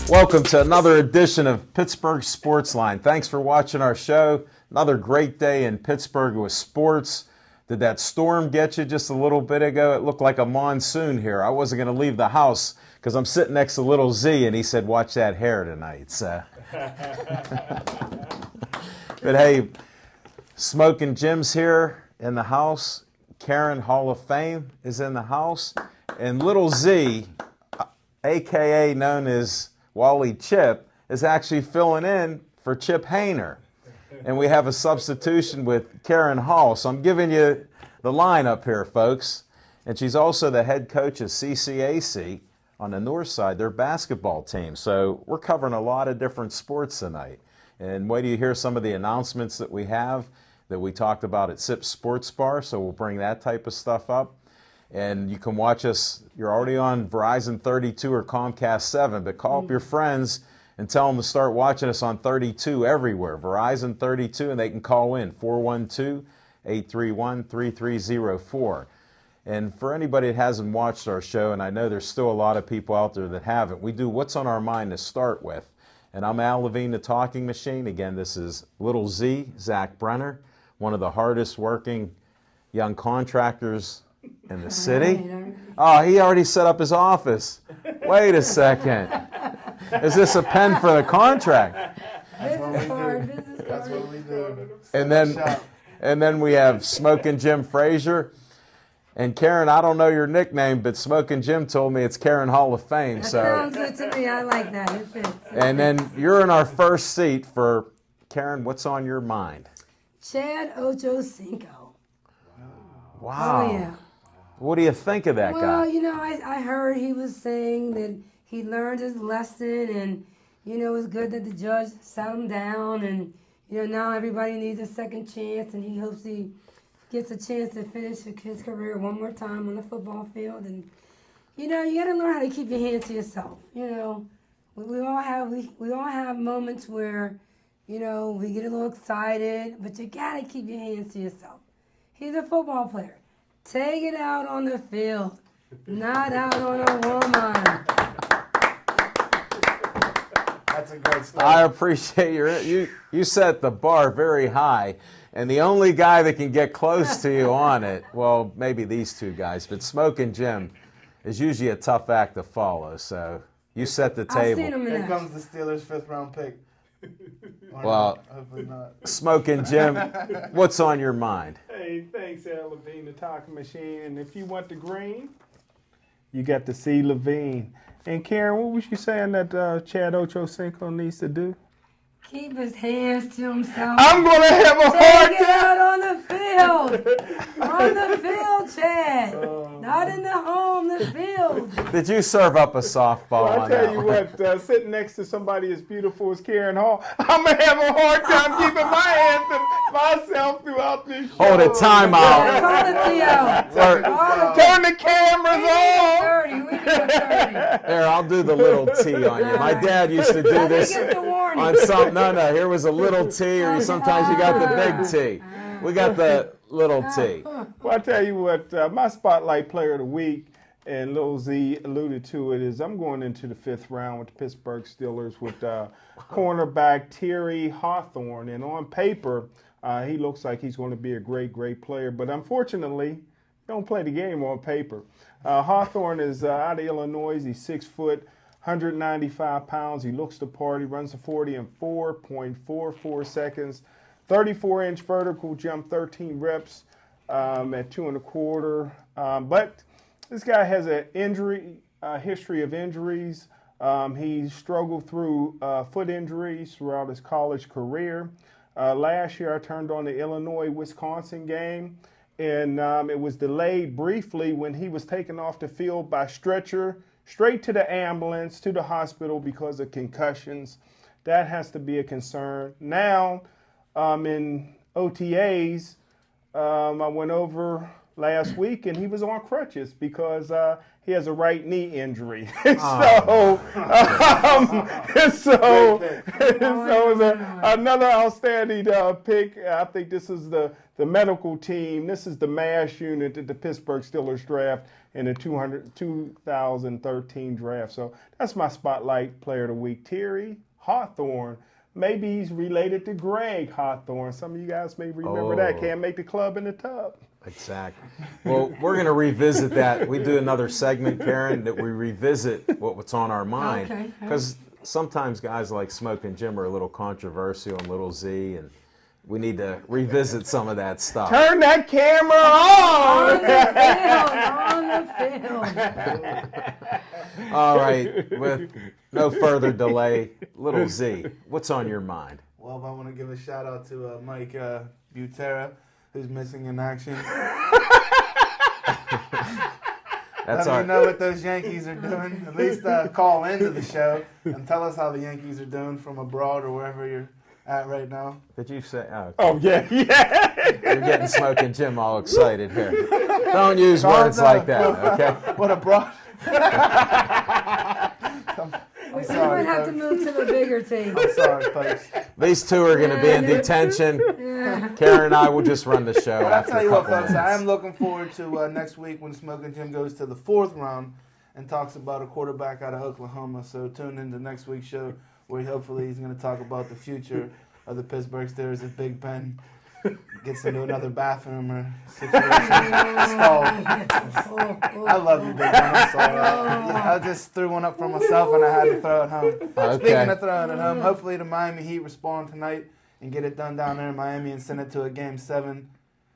Welcome to another edition of Pittsburgh Sportsline. Thanks for watching our show. Another great day in Pittsburgh with sports. Did that storm get you just a little bit ago? It looked like a monsoon here. I wasn't going to leave the house because I'm sitting next to little Z, and he said, watch that hair tonight. So. But hey, Smoking Jim's here in the house. Karen, Hall of Fame, is in the house. And little Z, a.k.a. known as Wally Chip, is actually filling in for Chip Hayner. And we have a substitution with Karen Hall. So I'm giving you the lineup here, folks. And she's also the head coach of CCAC on the north side, their basketball team. So we're covering a lot of different sports tonight. And wait till you hear some of the announcements that we have that we talked about at SIP Sports Bar. So we'll bring that type of stuff up. And you can watch us. You're already on Verizon 32 or Comcast 7, but call up your friends and tell them to start watching us on 32 everywhere. Verizon 32, and they can call in 412-831-3304. And for anybody that hasn't watched our show, and I know there's still a lot of people out there that haven't, we do What's on Our Mind to start with. And I'm Al Levine, the Talking Machine. Again, this is Little Z, Zach Brenner, one of the hardest working young contractors in the city. Oh, he already set up his office. Wait a second. Is this a pen for the contract? That's what we do. And then we have Smoking Jim Frazier. And Karen, I don't know your nickname, but Smoking Jim told me it's Karen Hall of Fame. That So sounds good to me. I like that. It fits. And then you're in our first seat for Karen. What's on your mind? Chad Ochocinco. Wow. Oh, yeah. What do you think of that Well, guy? you know, I heard he was saying that he learned his lesson, and, you know, it's good that the judge sat him down, and, you know, now everybody needs a second chance, and he hopes he gets a chance to finish his career one more time on the football field. And, you know, you got to learn how to keep your hands to yourself. You know, we all have moments where, you know, we get a little excited, but you got to keep your hands to yourself. He's a football player. Take it out on the field, not out on a woman. That's a great story. I appreciate you set the bar very high, and the only guy that can get close to you on it, well, maybe these two guys, but Smoking Jim is usually a tough act to follow. So you set the I've table. seen him in Here that. comes the Steelers' 5th-round pick. Well, hopefully not. Smoking Jim, what's on your mind? Hey, thanks, Al Levine, the Talking Machine. And if you want the green, you got to see Levine. And Karen, what was you saying that Chad Ochocinco needs to do? Keep his hands to himself. I'm going to have a hard Take it time. out on the field. On the field, Chad. Not in the home, the field. Did you serve up a softball Well, I on tell that you one? what, sitting next to somebody as beautiful as Karen Hall, I'm going to have a hard time keeping my hands to myself throughout this show. Hold it, time out. Call the T.O. Turn the cameras on. 30. We do 30. Here, I'll do the little T on you. My dad used to do Let me this get the warning. on some. No, here was a little T, or sometimes you got the big T. We got the little T. Well, I tell you what, my spotlight player of the week, and Lil Z alluded to it, is I'm going into the 5th round with the Pittsburgh Steelers with cornerback Terry Hawthorne. And on paper, he looks like he's going to be a great, great player. But unfortunately, he don't play the game on paper. Hawthorne is out of Illinois. He's 6 foot, 195 pounds. He looks the part. He runs the 40 in 4.44 seconds. 34-inch vertical jump, 13 reps at 2 1/4. But this guy has a history of injuries. He struggled through foot injuries throughout his college career. Last year, I turned on the Illinois-Wisconsin game, and it was delayed briefly when he was taken off the field by stretcher, straight to the ambulance, to the hospital because of concussions. That has to be a concern. Now, in OTAs, I went over last week, and he was on crutches because he has a right knee injury. Oh. So it's another outstanding pick. I think this is the medical team. This is the MASH unit that the Pittsburgh Steelers draft in the 2013 draft. So that's my spotlight player of the week, Terry Hawthorne. Maybe he's related to Greg Hawthorne. Some of you guys may remember that. Can't make the club in the tub. Exactly. Well, we're going to revisit that. We do another segment, Karen, that we revisit what's on our mind. Because sometimes guys like Smoke and Jim are a little controversial and Little Z, and we need to revisit some of that stuff. Turn that camera on! On the field. All right. With no further delay, Little Z, what's on your mind? Well, I want to give a shout out to Mike Butera, who's missing in action. That's Let me know what those Yankees are doing. At least call into the show and tell us how the Yankees are doing from abroad or wherever you're at right now. Did you say? Oh, yeah. You're getting Smoke and Jim all excited here. Don't use words like that, okay? What abroad? We might have to move to the bigger team. I'm sorry, folks. These two are going to be in detention. Karen and I will just run the show But I'll after tell a you what, couple folks, minutes. I am looking forward to next week when Smoke and Jim goes to the 4th round and talks about a quarterback out of Oklahoma. So tune into next week's show where hopefully he's going to talk about the future of the Pittsburgh Steelers if Big Ben gets into another bathroom or situation. I love you, Big Ben. I'm sorry. I just threw one up for myself and I had to throw it home. Okay. Speaking of throwing it home, hopefully the Miami Heat respond tonight and get it done down there in Miami and send it to a Game 7.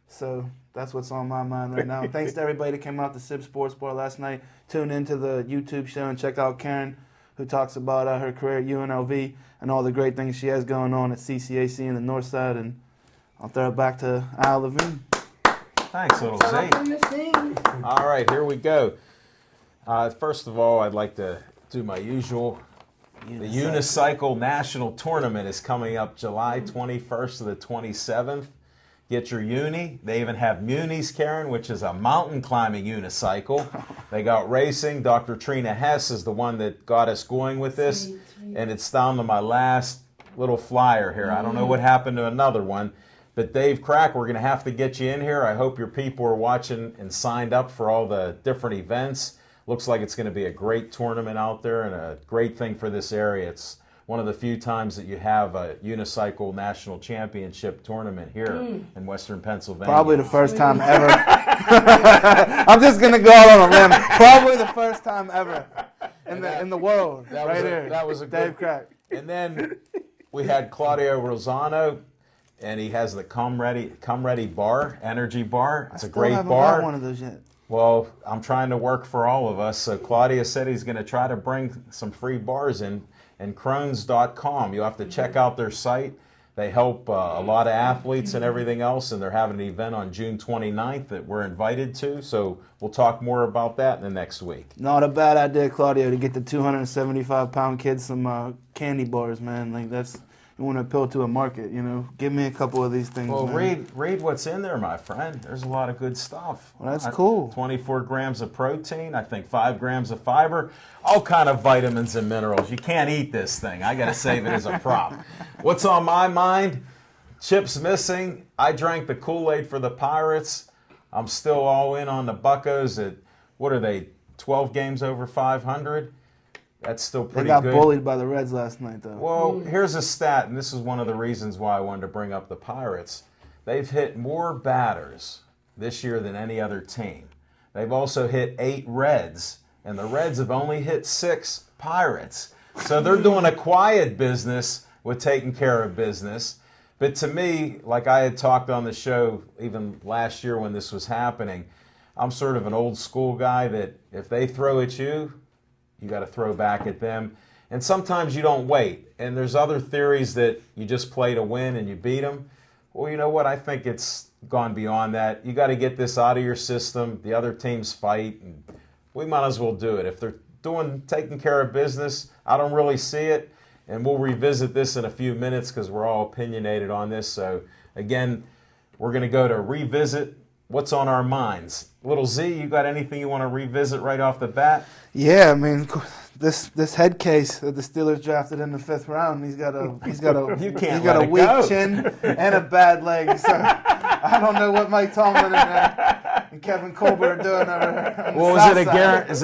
So that's what's on my mind right now. Thanks to everybody that came out to Sib Sports Bar last night. Tune into the YouTube show and check out Karen, who talks about her career at UNLV and all the great things she has going on at CCAC in the North Side. And I'll throw it back to Al Levine. Thanks, Little Z. On the scene. All right, here we go. First of all, I'd like to do my usual. The Unicycle National Tournament is coming up July 21st to the 27th. Get your uni. They even have Munis, Karen, which is a mountain climbing unicycle. They got racing. Dr. Trina Hess is the one that got us going with this. And it's down to my last little flyer here. I don't know what happened to another one. But Dave Crack, we're going to have to get you in here. I hope your people are watching and signed up for all the different events. Looks like it's going to be a great tournament out there and a great thing for this area. It's one of the few times that you have a unicycle national championship tournament here in Western Pennsylvania. Probably the first time ever. I'm just going to go out on a limb. Probably the first time ever in the world. That was a Dave good. Crack. And then we had Claudio Rosano, and he has the Come Ready bar, energy bar. It's a great haven't bar. got one of those yet. Well, I'm trying to work for all of us. So Claudia said he's going to try to bring some free bars in. And Crohn's.com. You'll have to check out their site. They help a lot of athletes and everything else, and they're having an event on June 29th that we're invited to. So we'll talk more about that in the next week. Not a bad idea, Claudio, to get the 275-pound kids some candy bars, man. Like that's you want to appeal to a market, you know. Give me a couple of these things. Well, man. read what's in there, my friend. There's a lot of good stuff. Well, that's cool. 24 grams of protein, I think 5 grams of fiber, all kind of vitamins and minerals. You can't eat this thing. I got to save it as a prop. What's on my mind? Chip's missing. I drank the Kool-Aid for the Pirates. I'm still all in on the Buccos at, what are they, 12 games over 500? That's still pretty They got good. bullied by the Reds last night, though. Well, here's a stat, and this is one of the reasons why I wanted to bring up the Pirates. They've hit more batters this year than any other team. They've also hit 8 Reds, and the Reds have only hit 6 Pirates. So they're doing a quiet business with taking care of business. But to me, like I had talked on the show even last year when this was happening, I'm sort of an old school guy that if they throw at you, you got to throw back at them. And sometimes you don't wait. And there's other theories that you just play to win and you beat them. Well, you know what? I think it's gone beyond that. You got to get this out of your system. The other teams fight. And we might as well do it. If they're taking care of business, I don't really see it. And we'll revisit this in a few minutes because we're all opinionated on this. So, again, we're going to go to revisit what's on our minds. Little Z, you got anything you want to revisit right off the bat? Yeah, I mean, this head case that the Steelers drafted in the 5th round, he's got a You can't he's got let a it weak go. chin and a bad leg. So I don't know what Mike Tomlin and Kevin Colbert are doing over. Well, is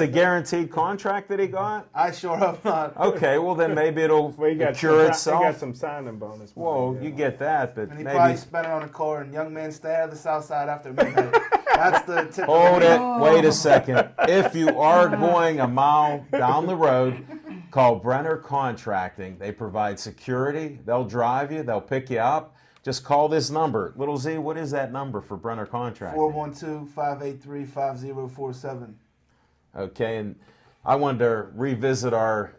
it a guaranteed contract that he got? I sure hope not. Okay, well then maybe it'll Well, he got cure He itself. got some signing bonus. Whoa, money, you get that, but And he probably maybe. spent it on a car. And young man, stay out of the South Side after midnight. That's the tip. Hold of the it. Wait a second. If you are going a mile down the road, call Brenner Contracting. They provide security. They'll drive you. They'll pick you up. Just call this number. Little Z, what is that number for Brenner Contracting? 412-583-5047. Okay, and I wanted to revisit our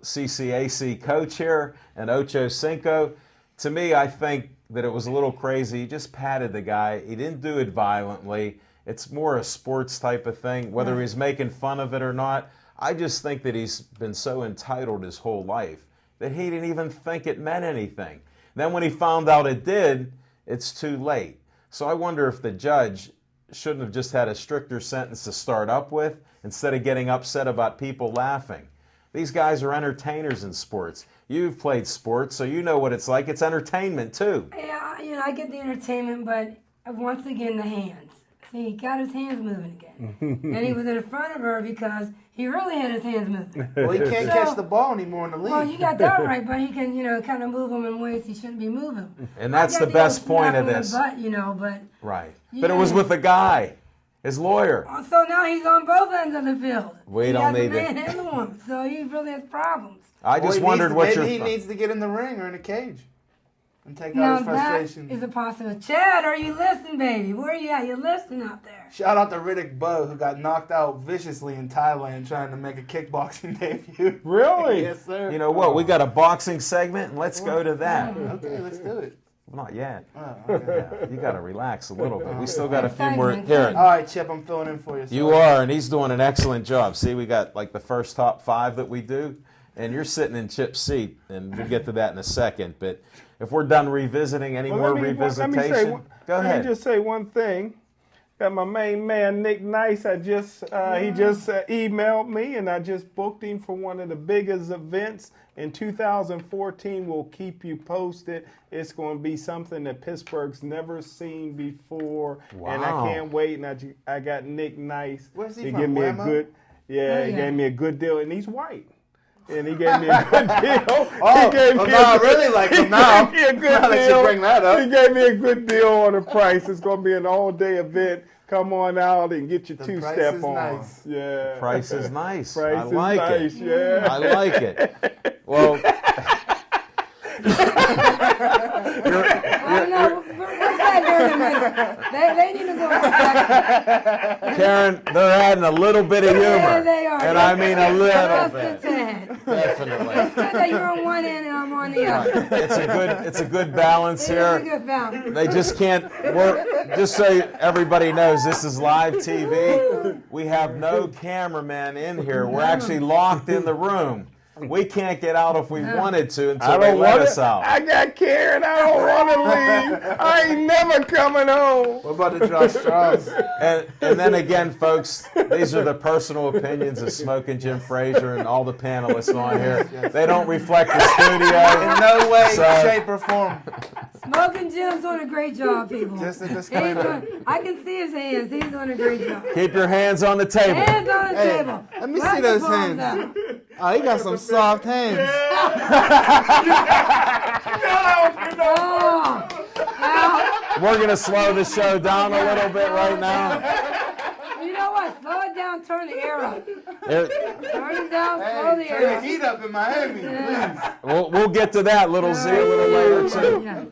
CCAC coach here and Ocho Cinco. To me, I think that it was a little crazy. He just patted the guy. He didn't do it violently. It's more a sports type of thing, whether he's making fun of it or not. I just think that he's been so entitled his whole life that he didn't even think it meant anything. Then when he found out it did, it's too late. So I wonder if the judge shouldn't have just had a stricter sentence to start up with instead of getting upset about people laughing. These guys are entertainers in sports. You've played sports, so you know what it's like. It's entertainment, too. Yeah, I get the entertainment, but once again, the hands. See, he got his hands moving again. And he was in front of her because he really had his hands moving. Well, he can't catch the ball anymore in the league. Well, you got that right, but he can, kind of move them in ways he shouldn't be moving. And that's I got the best old point smack of on the this. Butt, but Right. But it was Yeah. with the guy, his lawyer. so now he's on both ends of the field. We he don't has need a man to- and a woman, so he really has problems. I Well, just he wondered needs to- what your maybe he thought. needs to get in the ring or in a cage and take Now out his that frustration. is a possibility. Chad, are you listening, baby? Where are you at? You're listening out there. Shout out to Riddick Bowe, who got knocked out viciously in Thailand trying to make a kickboxing debut. Really? Yes, sir. You know what? We got a boxing segment, and let's go to that. Okay, let's do it. Well, not yet. Oh, okay. Yeah, you got to relax a little bit. We still got a few more. Segment. Here, All right, Chip, I'm filling in for you. you are, and he's doing an excellent job. See, we got like the first top 5 that we do, and you're sitting in Chip's seat, and we'll get to that in a second. But if we're done revisiting any more revisitation, go Let ahead. me just say one thing. Got my main man Nick Nice. He just emailed me, and I just booked him for one of the biggest events in 2014. We'll keep you posted. It's going to be something that Pittsburgh's never seen before, and I Wow. can't wait. And I got Nick Nice. Where's he He from, gave me a Whammo? good, he yeah. gave me a good deal, and he's white. And he gave me a good deal. Oh, he gave well, me no, I really like him now. He gave me a good Now that you deal. bring that up. He gave me a good deal on the price. It's going to be an all-day event. Come on out and get your The two-step price is on. nice. Yeah. Price is nice. Price I is like nice, it. yeah. I like it. Well, I know. Where's that dirty minute? They need to go back. Karen, they're adding a little bit of humor. Yeah, they are. And I mean a little Just a bit. tad. Definitely. It's good that you're on one end and I'm on the other. It's a good balance It is a here. good balance. They just can't work. Just so everybody knows, this is live TV. We have no cameraman in here. We're actually locked in the room. We can't get out if we wanted to I until they don't let want us to. out. I got Karen. I don't want to leave. I ain't never coming home. We're about to draw straws. And then again, folks, these are the personal opinions of Smoking Jim Frazier and all the panelists on here. They don't reflect the In studio. no way, So- shape, or form. Smoking Jim's doing a great job, people. Just a He's disclaimer. doing, I can see his hands. He's doing a great job. Keep your hands on the table. Hands on the Hey, table. let me Clap see the those palms hands. out. Oh, he got some soft hands. Oh, now, We're going to slow the show down a little bit right now. you know what? Slow it down. Turn the air up. It- Turn it down. Slow the Hey, turn air the up. heat up in Miami, please. we'll get to that, Little Z, a little later, too. Yeah.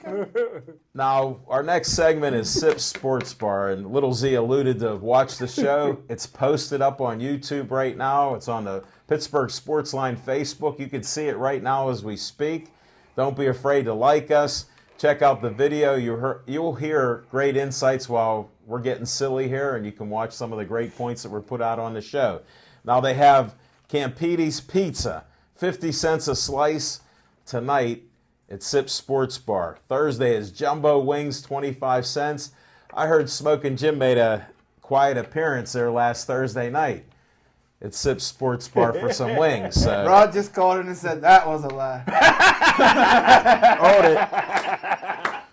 Now, our next segment is Sip Sports Bar, and Little Z alluded to watch the show. It's posted up on YouTube right now. It's on the Pittsburgh Sportsline Facebook. You can see it right now as we speak. Don't be afraid to like us. Check out the video. You'll hear great insights while we're getting silly here, and you can watch some of the great points that were put out on the show. Now, they have Campidi's Pizza, 50 cents a slice tonight at Sip Sports Bar. Thursday is Jumbo Wings, 25 cents. I heard Smoking Jim made a quiet appearance there last Thursday night at Sip Sports Bar for some wings. So. Rod just called in and said that was a lie.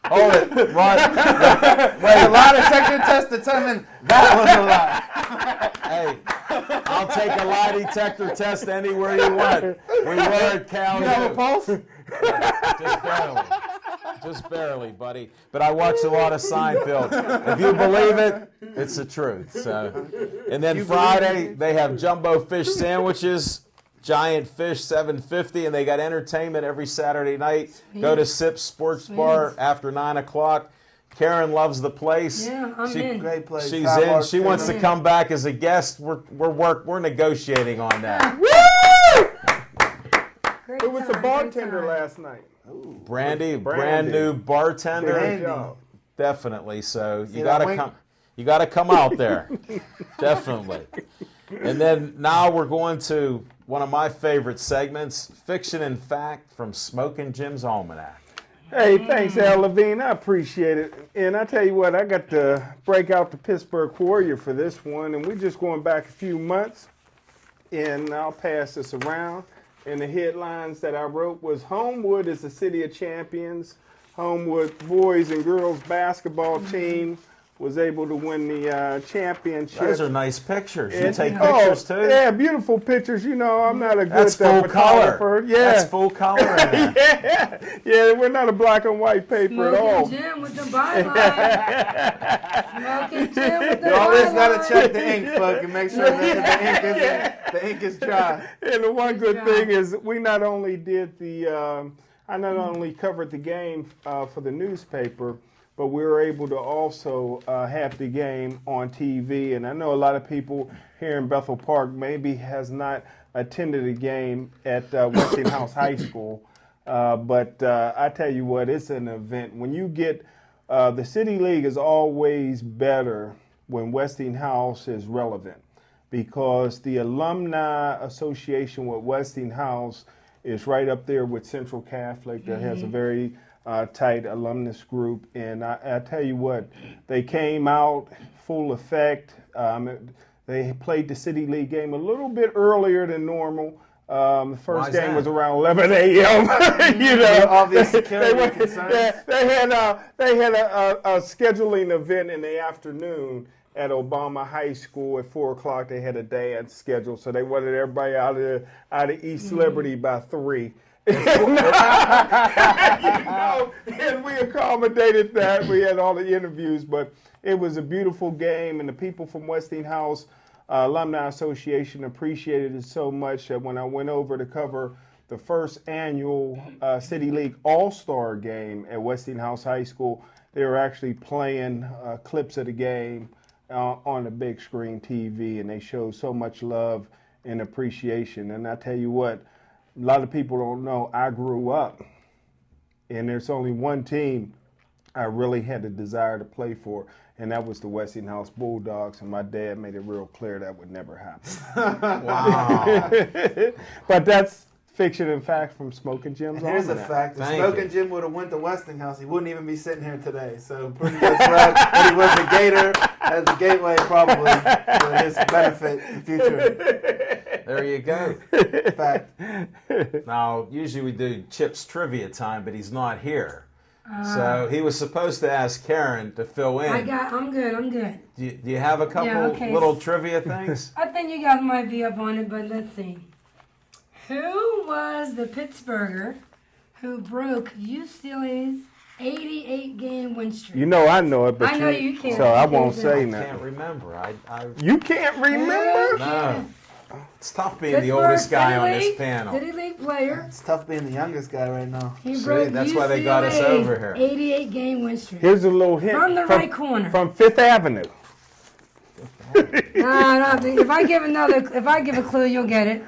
Hold it, Rod. Wait, a lie detector test determined that was a lie. Hey, I'll take a lie detector test anywhere you want. We were at Cal. You have a pulse? Just barely. Just barely, buddy. But I watch a lot of Seinfeld. If you believe it, it's the truth. So, and then Friday they have jumbo fish sandwiches, giant fish $7.50, and they got entertainment every Saturday night. Go to Sip Sports Bar after 9 o'clock. Karen loves the place. Yeah, I'm in. Great place. She's Top in. art, She wants to come back as a guest. We're negotiating on that. Great Who was the time, bartender great time. last night? Brand Brandy. new bartender. Brandy. job. Definitely. So you that gotta wink? come. You gotta come out there. Definitely. And then now we're going to one of my favorite segments, Fiction and Fact from Smoking Jim's Almanac. Hey, thanks, Al Levine. I appreciate it. And I tell you what, I got to break out the Pittsburgh Warrior for this one, and we're just going back a few months, and I'll pass this around. And the headlines that I wrote was Homewood is the city of champions. Homewood boys and girls basketball team was able to win the championship. Those are nice pictures. You And- take pictures too? Yeah, beautiful pictures. You know, I'm not a good That's full color. photographer. Yeah. That's full color in there. Yeah, we're not a black and white paper at all. Smoking Jim with the byline. Smoking Jim with the You always gotta byline. check the ink, folks, and make sure that the ink is dry. And the one good job. thing is we not only did I not only covered the game for the newspaper, but we were able to also have the game on TV. And I know a lot of people here in Bethel Park maybe has not attended a game at Westinghouse High School. But I tell you what, it's an event. When you get, the City League is always better when Westinghouse is relevant, because the Alumni Association with Westinghouse is right up there with Central Catholic that has a very tight alumnus group. And I tell you what, they came out full effect. They played the City League game a little bit earlier than normal. The Why first is game that? was around 11 a.m. You know, Obvious security concerns. they had a scheduling event in the afternoon at Obama High School at 4 o'clock. They had a dance scheduled, so they wanted everybody out of East Liberty by 3. And we accommodated that. We had all the interviews, but it was a beautiful game, and the people from Westinghouse Alumni Association appreciated it so much that when I went over to cover the first annual City League All-Star game at Westinghouse High School, they were actually playing clips of the game on the big screen TV, and they showed so much love and appreciation. And I tell you what, a lot of people don't know I grew up, and there's only one team I really had a desire to play for, and that was the Westinghouse Bulldogs, and my dad made it real clear that would never happen. Wow. But that's fiction and fact from Smoking Jim's And here's a Almanac. fact. If Thank Smoking you. Jim would have went to Westinghouse, he wouldn't even be sitting here today. So pretty good threat that he was a Gator as the gateway probably for his benefit in the future. There you go. Fact. Now, usually we do Chip's trivia time, but he's not here. So he was supposed to ask Karen to fill in. I'm good. Do you have a couple Yeah, okay. little trivia things? I think you guys might be up on it, but let's see. Who was the Pittsburgher who broke UCLA's 88-game win streak? You know I know it, but I know you can't. so I You won't can't say say I nothing. can't remember. I You can't remember? no. It's tough being the oldest guy on this panel. City League player. It's tough being the youngest guy right now. He See, broke that's why they got us UCLA's over here. 88-game win streak. Here's a little hint. From the right corner. From Fifth Avenue. No, if I give a clue, you'll get it.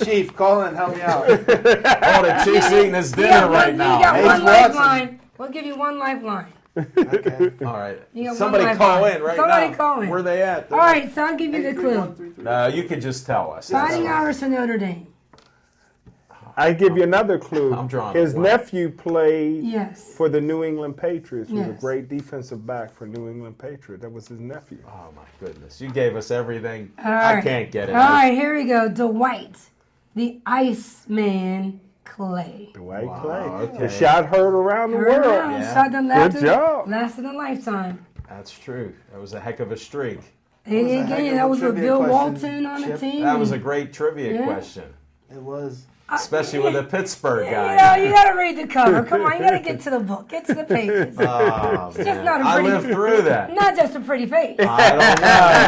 Chief, call in, help me out. Oh, the Chief's eating his dinner right now. You got Hey, one Watson. lifeline. We'll give you one lifeline. Okay. All right. You got Somebody one call lifeline. in right Somebody now. call in. Where they at? All right, so I'll give you the clue. No, you can just tell us. Fighting Irish for Notre Dame. I give you another clue. I'm drawing a His blank. nephew played Yes. for the New England Patriots. He was a Yes. great defensive back for New England Patriot. That was his nephew. Oh my goodness! You gave us everything. All I right. can't get it. All right, here we go. Dwight, the Iceman Clay. Dwight Wow, Clay. okay. The shot heard around the Heard world. around, Yeah. shot that lasted, Good job. lasted a lifetime. That's true. That was a heck of a streak. And was a heck again, of that a was with trivia Bill question, Walton on the Chip. team. That was a great trivia Yeah. question, It was. especially with a Pittsburgh You guy. know, you got to read the cover. Come on, you got to get to the book. Get to the pages. Oh, man. not a I pretty- lived through that. Not just a pretty face. I don't know.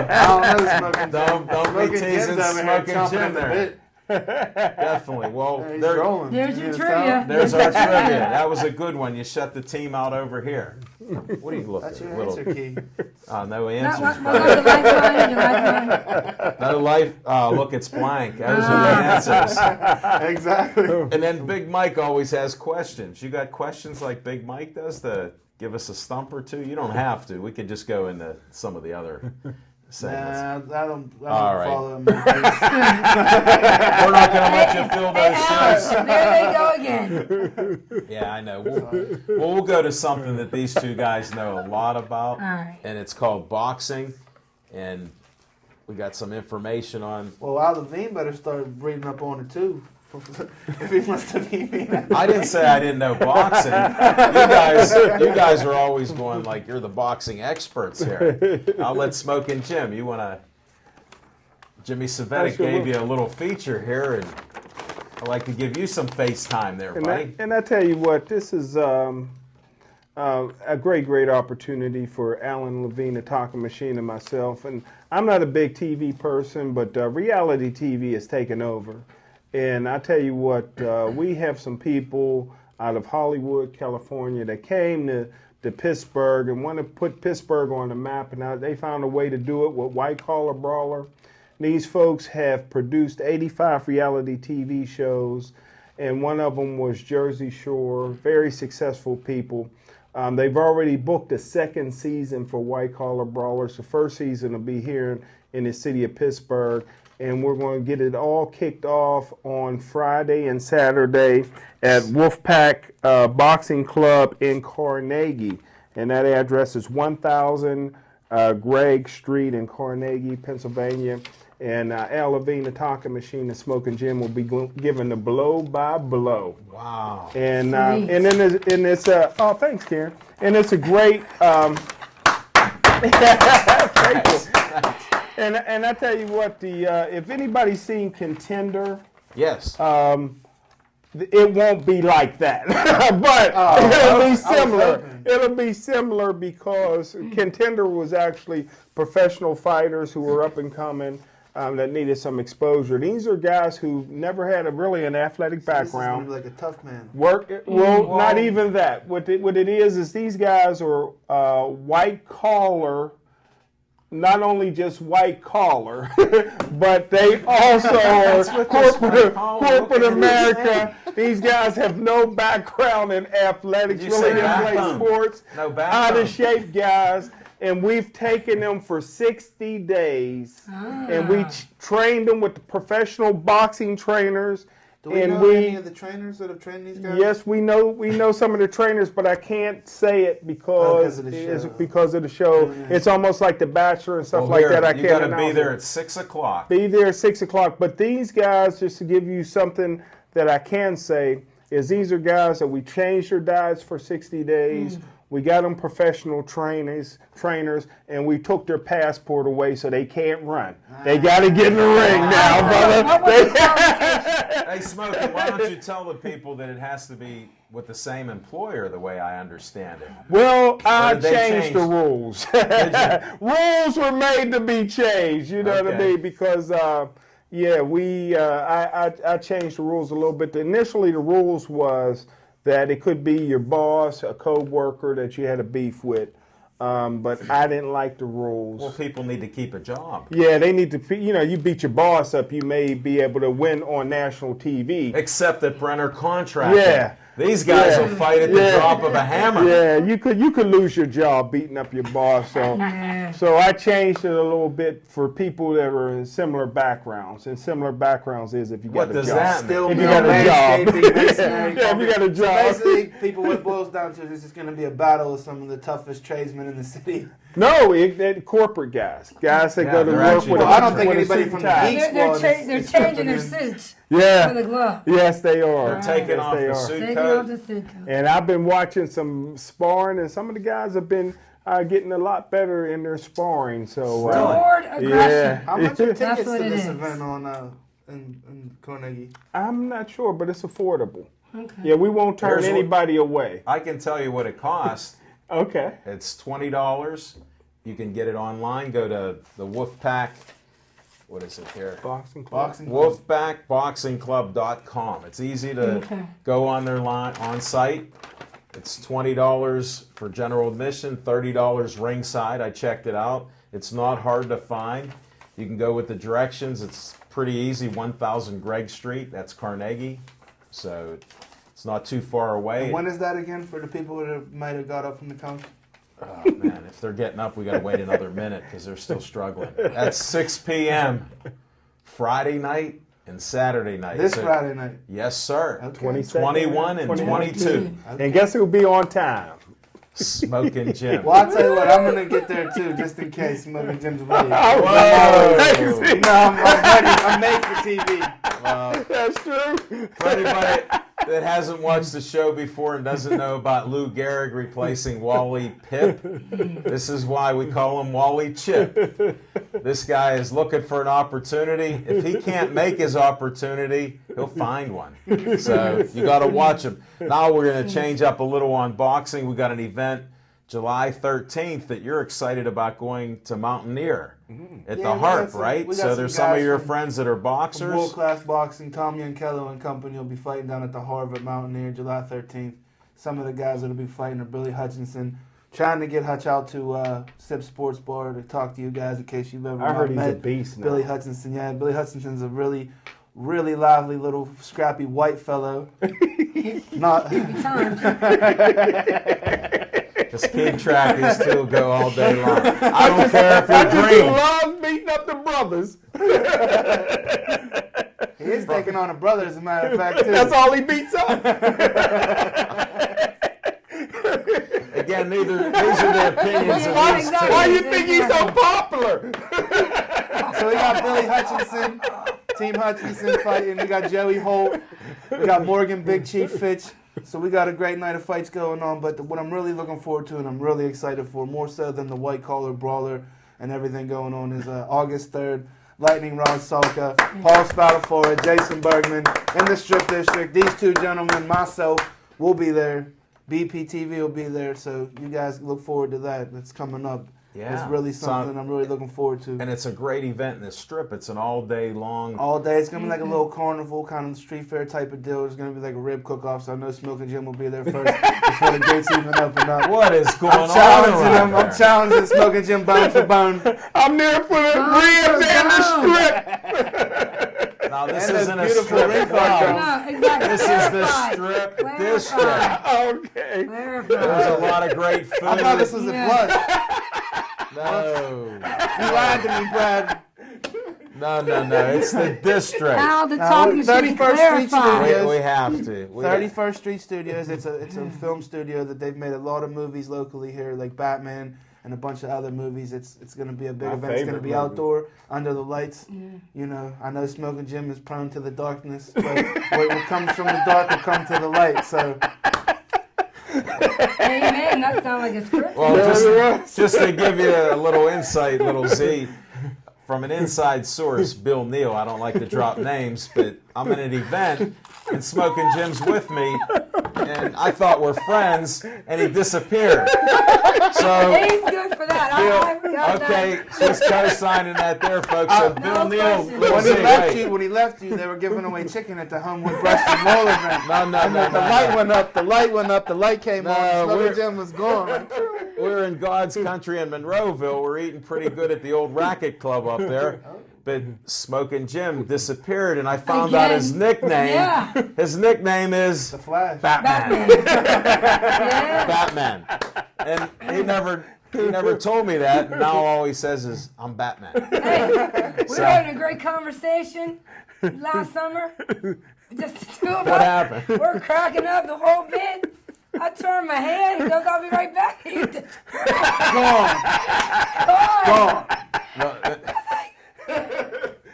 I don't know, Smoking Don't be Smoking teasing Jim's over here Smoking chomping Jim at the there. bit. Definitely. Well, He's there, rolling. There's You your just trivia. there's our trivia. That was a good one. You shut the team out over here. What are you looking That's at? your Little- answer key. no Not answers. what your lifeline, your lifeline. No life. Look, it's blank. Those are the answers. Exactly. And then Big Mike always has questions. You got questions like Big Mike does to give us a stump or two? You don't have to. We could just go into some of the other segments. Nah, I don't All right. follow him. We're not going to let you fill those shoes. There they go again. Yeah, I know. We'll go to something that these two guys know a lot about, All right. and it's called boxing. And we got some information on. Well, Al Levine better start reading up on it too. If he wants to be me. I didn't say I didn't know boxing. You guys are always going like you're the boxing experts here. I'll let Smoking Jim. You want to? Jimmy Savetic gave you a little feature here, and I'd like to give you some FaceTime there, buddy. And I tell you what, this is a great opportunity for Alan Levine, the Talking Machine, and myself. And I'm not a big TV person, but reality TV has taken over. And I tell you what, we have some people out of Hollywood, California, that came to Pittsburgh and want to put Pittsburgh on the map. And they found a way to do it with White Collar Brawler. These folks have produced 85 reality TV shows, and one of them was Jersey Shore. Very successful people. They've already booked a second season for White Collar Brawlers. The first season will be here in the city of Pittsburgh. And we're going to get it all kicked off on Friday and Saturday at Wolfpack Boxing Club in Carnegie. And that address is 1000 Gregg Street in Carnegie, Pennsylvania. And Al Levine, the Talking Machine, and Smoking Jim will be giving the blow by blow. Wow. And Sweet. and then it's oh, thanks, Karen. And it's a great. Thank you. And I tell you what, if anybody's seen Contender, Yes. it won't be like that, but it'll be similar. It'll be similar because Contender was actually professional fighters who were up and coming that needed some exposure. These are guys who never had really an athletic background. This is like a tough man. Not even that. What it is these guys are white collar. Not only just white collar, but they also are corporate America. These guys have no background in athletics, Did you really say didn't play backbone? sports. No backbone. Out of shape guys. And we've taken them for 60 days, and we trained them with the professional boxing trainers. Do we and know any of the trainers that have trained these guys? Yes, we know some of the trainers, but I can't say it because of the it's show. because of the show. Yeah. It's almost like The Bachelor and stuff Well, like here, that. I you can't got to be announce there it. at 6 o'clock. Be there at 6 o'clock. But these guys, just to give you something that I can say, is these are guys that we changed their diets for 60 days. We got them professional trainers, and we took their passport away so they can't run. They got to get in the ring now, brother. Hey, Smokey, why don't you tell the people that it has to be with the same employer the way I understand it? Well, I did they changed the change? rules. Did Rules were made to be changed. You know what I Okay. mean? Because I changed the rules a little bit. Initially, the rules was that it could be your boss, a co-worker that you had a beef with. But I didn't like the rules. Well, people need to keep a job. Yeah, they need to, you beat your boss up, you may be able to win on national TV. Except that Brenner contracted. Yeah. These guys will fight at the drop of a hammer. Yeah, you could lose your job beating up your boss. So I changed it a little bit for people that are in similar backgrounds. And similar backgrounds is if you got What a does job. that mean? Still If you got a landscaping, job. masonry, Yeah, if you got a So job. basically, people, what it boils down to is it's going to be a battle with some of the toughest tradesmen in the city. No, corporate guys that Yeah, go to they're work actually- with Well, I don't think with a anybody suit from and the tie. Geek They're, Squad they're is changing their stepping in. suits for the Yeah, glove. yes, they are. They're taking Yes, off they the are. suit Taking coat. off the suit coat. And I've been watching some sparring, and some of the guys have been getting a lot better in their sparring. So Toward aggression. How much are That's tickets what to it this is. event on in Carnegie? I'm not sure, but it's affordable. Okay. Yeah, we won't turn Here's what- anybody away. I can tell you what it costs. Okay. It's $20. You can get it online. Go to the Wolfpack. What is it here? Boxing club. Boxing club. Wolfpackboxingclub.com. It's easy to go on their line on site. It's $20 for general admission, $30 ringside. I checked it out. It's not hard to find. You can go with the directions. It's pretty easy. 1000 Gregg Street. That's Carnegie. So it's not too far away. And when is that again for the people that might have got up from the couch? Oh, man, if they're getting up, we got to wait another minute because they're still struggling. That's 6 p.m. Friday night and Saturday night. This So- Friday night. Yes, sir. Okay. 21 and 22. And guess who'll be on time? Smoking Jim. Well, I'll tell you what, I'm going to get there too, just in case Smoking Jim's ready. Whoa. I'm made for TV. That's true. For anybody that hasn't watched the show before and doesn't know about Lou Gehrig replacing Wally Pip, this is why we call him Wally Chip. This guy is looking for an opportunity. If he can't make his opportunity, he'll find one. So you got to watch him. Now we're going to change up a little on boxing. We got an event July 13th that you're excited about going to Mountaineer at Yeah, the we Harp, got some- right? we got So some there's some of guys your from- friends that are boxers. World Class Boxing, Tom Yankello and company will be fighting down at the Harvard Mountaineer July 13th. Some of the guys that'll be fighting are Billy Hutchinson. Trying to get Hutch out to Sip Sports Bar to talk to you guys in case you've ever I heard he's met a beast now. Billy Hutchinson. Yeah, Billy Hutchinson's a really, really lively little scrappy white fellow. Not Time. Just keep track. These two will go all day long. I don't care if I you're just green. love beating up the brothers. he is taking on a brother, as a matter of fact. Too. That's all he beats up. Again, these are the opinions of Why these exactly? two. Why do you think he's so popular? So we got Billy Hutchinson, Team Hutchinson fighting. We got Joey Holt. We got Morgan Big Chief Fitch. So we got a great night of fights going on. But what I'm really looking forward to and I'm really excited for, more so than the white collar brawler and everything going on, is August 3rd. Lightning Rod Salka, Paul Spadafora, Jason Bergman in the Strip District. These two gentlemen, myself, will be there. BPTV will be there. So you guys look forward to that. That's coming up. Yeah. It's really something I'm really looking forward to. And it's a great event in the Strip. It's an all-day long. All day. It's gonna be like a little carnival, kind of street fair type of deal. It's gonna be like a rib cook-off. So I know Smoking Jim will be there first before the gates even open up. What is going I'm on challenging around him. I'm there? challenging Smoking Jim bone for bone. I'm there for the ribs and the strip. Now, this And those isn't a beautiful strip ring club. card No, exactly. This is the Clarify. Strip Clarify. District. Okay. Clarify. There's a lot of great food. I thought this was a Yeah. blush. No. You lied to me, Brad. No. It's the district. Now the talking should be 31st Street clarified. Studios. We have to. 31st Street Studios. It's a film studio that they've made a lot of movies locally here, like Batman and a bunch of other movies. It's going to be a big My event. It's going to favorite be movie. outdoor, under the lights. You know, I know Smoking Jim is prone to the darkness, but what comes from the dark will come to the light. So Amen. That sounds like a script. Well, just to give you a little insight, little Z, from an inside source, Bill Neal, I don't like to drop names, but I'm at an event and Smoking Jim's with me, and I thought we're friends, and he disappeared. So, He's good for that. I got okay, that. just co-signing that there, folks. So Bill No Neal, question. little when Z, he wait. left you, they were giving away chicken at the Homewood Brushy Mall event. No, The light went up. The light went up. The light came No, on. we're- Smoking Jim was gone. We're in God's country in Monroeville. We're eating pretty good at the old Racket Club up there. But Smoking Jim disappeared, and I found out his Again. nickname. Yeah. His nickname is The Flash. Batman. Yeah. Batman. And he never told me that. Now all he says is, "I'm Batman." Hey, we So- were having a great conversation last summer. Just the two of What us. happened? We're cracking up the whole bit. I turned my head. He goes, "I'll be right back." He just, Gone. Gone. No,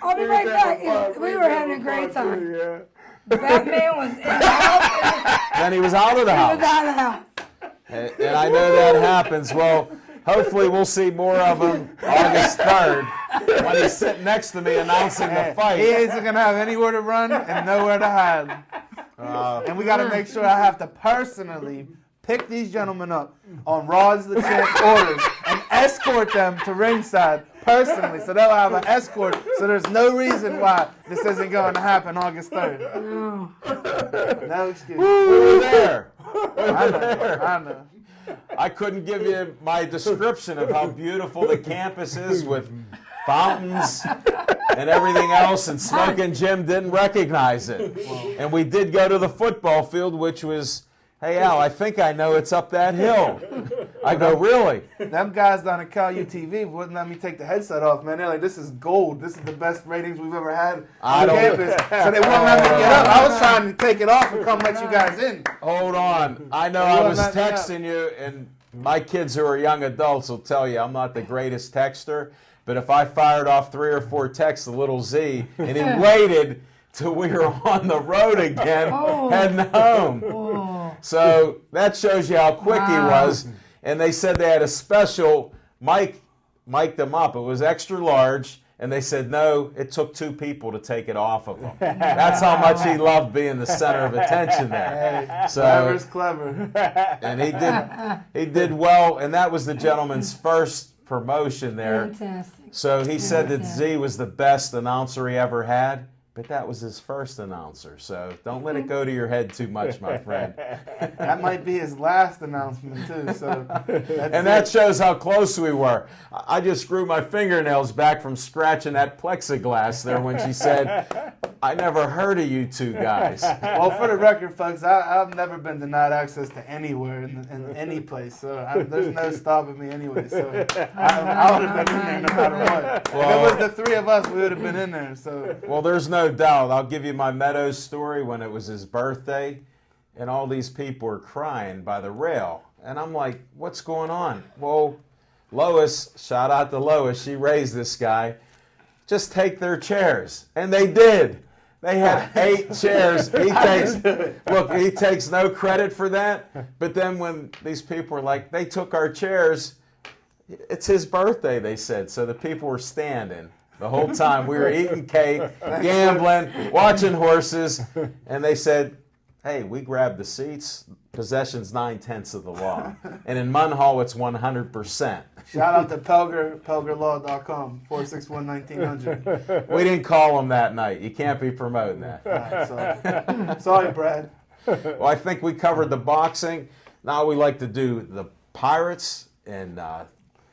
I'll be right back. We were having a great time. Yeah. Batman was in the house. then he was out of the He was house. out of the house. And I know that happens. Well, hopefully we'll see more of him August 3rd when he's sitting next to me announcing the He fight. isn't gonna have anywhere to run and nowhere to hide. And we gotta make sure I have to personally pick these gentlemen up on Rod's the Champ orders and escort them to ringside personally. So they'll have an escort. So there's no reason why this isn't going to happen August 3rd. No. No excuse. We were there. I know. I know. I couldn't give you my description of how beautiful the campus is with fountains and everything else, and Smoking Jim didn't recognize it. And we did go to the football field, which was, "Hey, Al, I think I know it's up that hill." I go, "Really?" Them guys down at Cal UTV wouldn't let me take the headset off, man. They're like, "This is gold. This is the best ratings we've ever had I on don't- campus." So they wouldn't let me get up. I was trying to take it off and come let you guys in. Hold on. I know You I wouldn't was let me up. texting you, and my kids who are young adults will tell you I'm not the greatest texter, but if I fired off 3 or 4 texts to little Z, and he waited till we were on the road again, Oh. heading home. Oh. So that shows you how quick he Wow. was. And they said they had a special, Mike mic'd them up. It was extra large. And they said, no, it took 2 people to take it off of him. That's how much he loved being the center of attention there. Hey, So, clever's clever. and he did well. And that was the gentleman's first promotion there. Fantastic. So he said that Yeah. Z was the best announcer he ever had. But that was his first announcer. So don't let it go to your head too much, my friend. That might be his last announcement too. So And that shows how close we were. I just grew my fingernails back from scratching that plexiglass there when she said, "I never heard of you 2 guys." Well, for the record, folks, I've never been denied access to anywhere in any place. So there's no stopping me anyway. So I would have been in there no matter what. If it was the 3 of us, we would have been in there. So Well, there's no doubt. I'll give you my Meadows story when it was his birthday, and all these people were crying by the rail. And I'm like, what's going on? Well, Lois, shout out to Lois, she raised this guy. Just take their chairs. And they did. They had 8 chairs. He takes no credit for that. But then when these people were like, they took our chairs, it's his birthday, they said. So the people were standing the whole time. We were eating cake, gambling, watching horses. And they said, hey, we grabbed the seats. Possession's 9/10 of the law. And in Munhall, it's 100%. shout out to pelgerlaw.com 461-1900. We didn't call him that night. You can't be promoting that. So, sorry, Brad. Well, I think we covered the boxing. Now we like to do the Pirates, and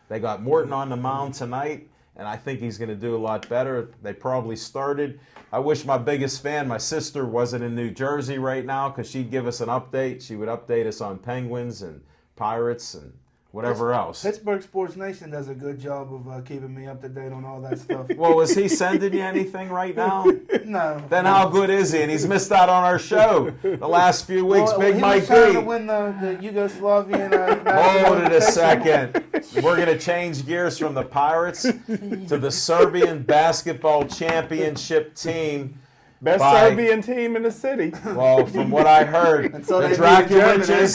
they got Morton on the mound tonight, and I think he's going to do a lot better. They probably started. I wish my biggest fan, my sister, wasn't in New Jersey right now because she'd give us an update. She would update us on Penguins and Pirates and whatever else. Pittsburgh Sports Nation does a good job of keeping me up to date on all that stuff. Well, was he sending you anything right now? No. Then how good is he? And he's missed out on our show the last few weeks. Well, Big he Mike was trying to D. win the Yugoslavian. Hold it a national second. We're going to change gears from the Pirates to the Serbian basketball championship team. Best Bye. Serbian team in the city. Well, from what I heard, Until the they beat Germany.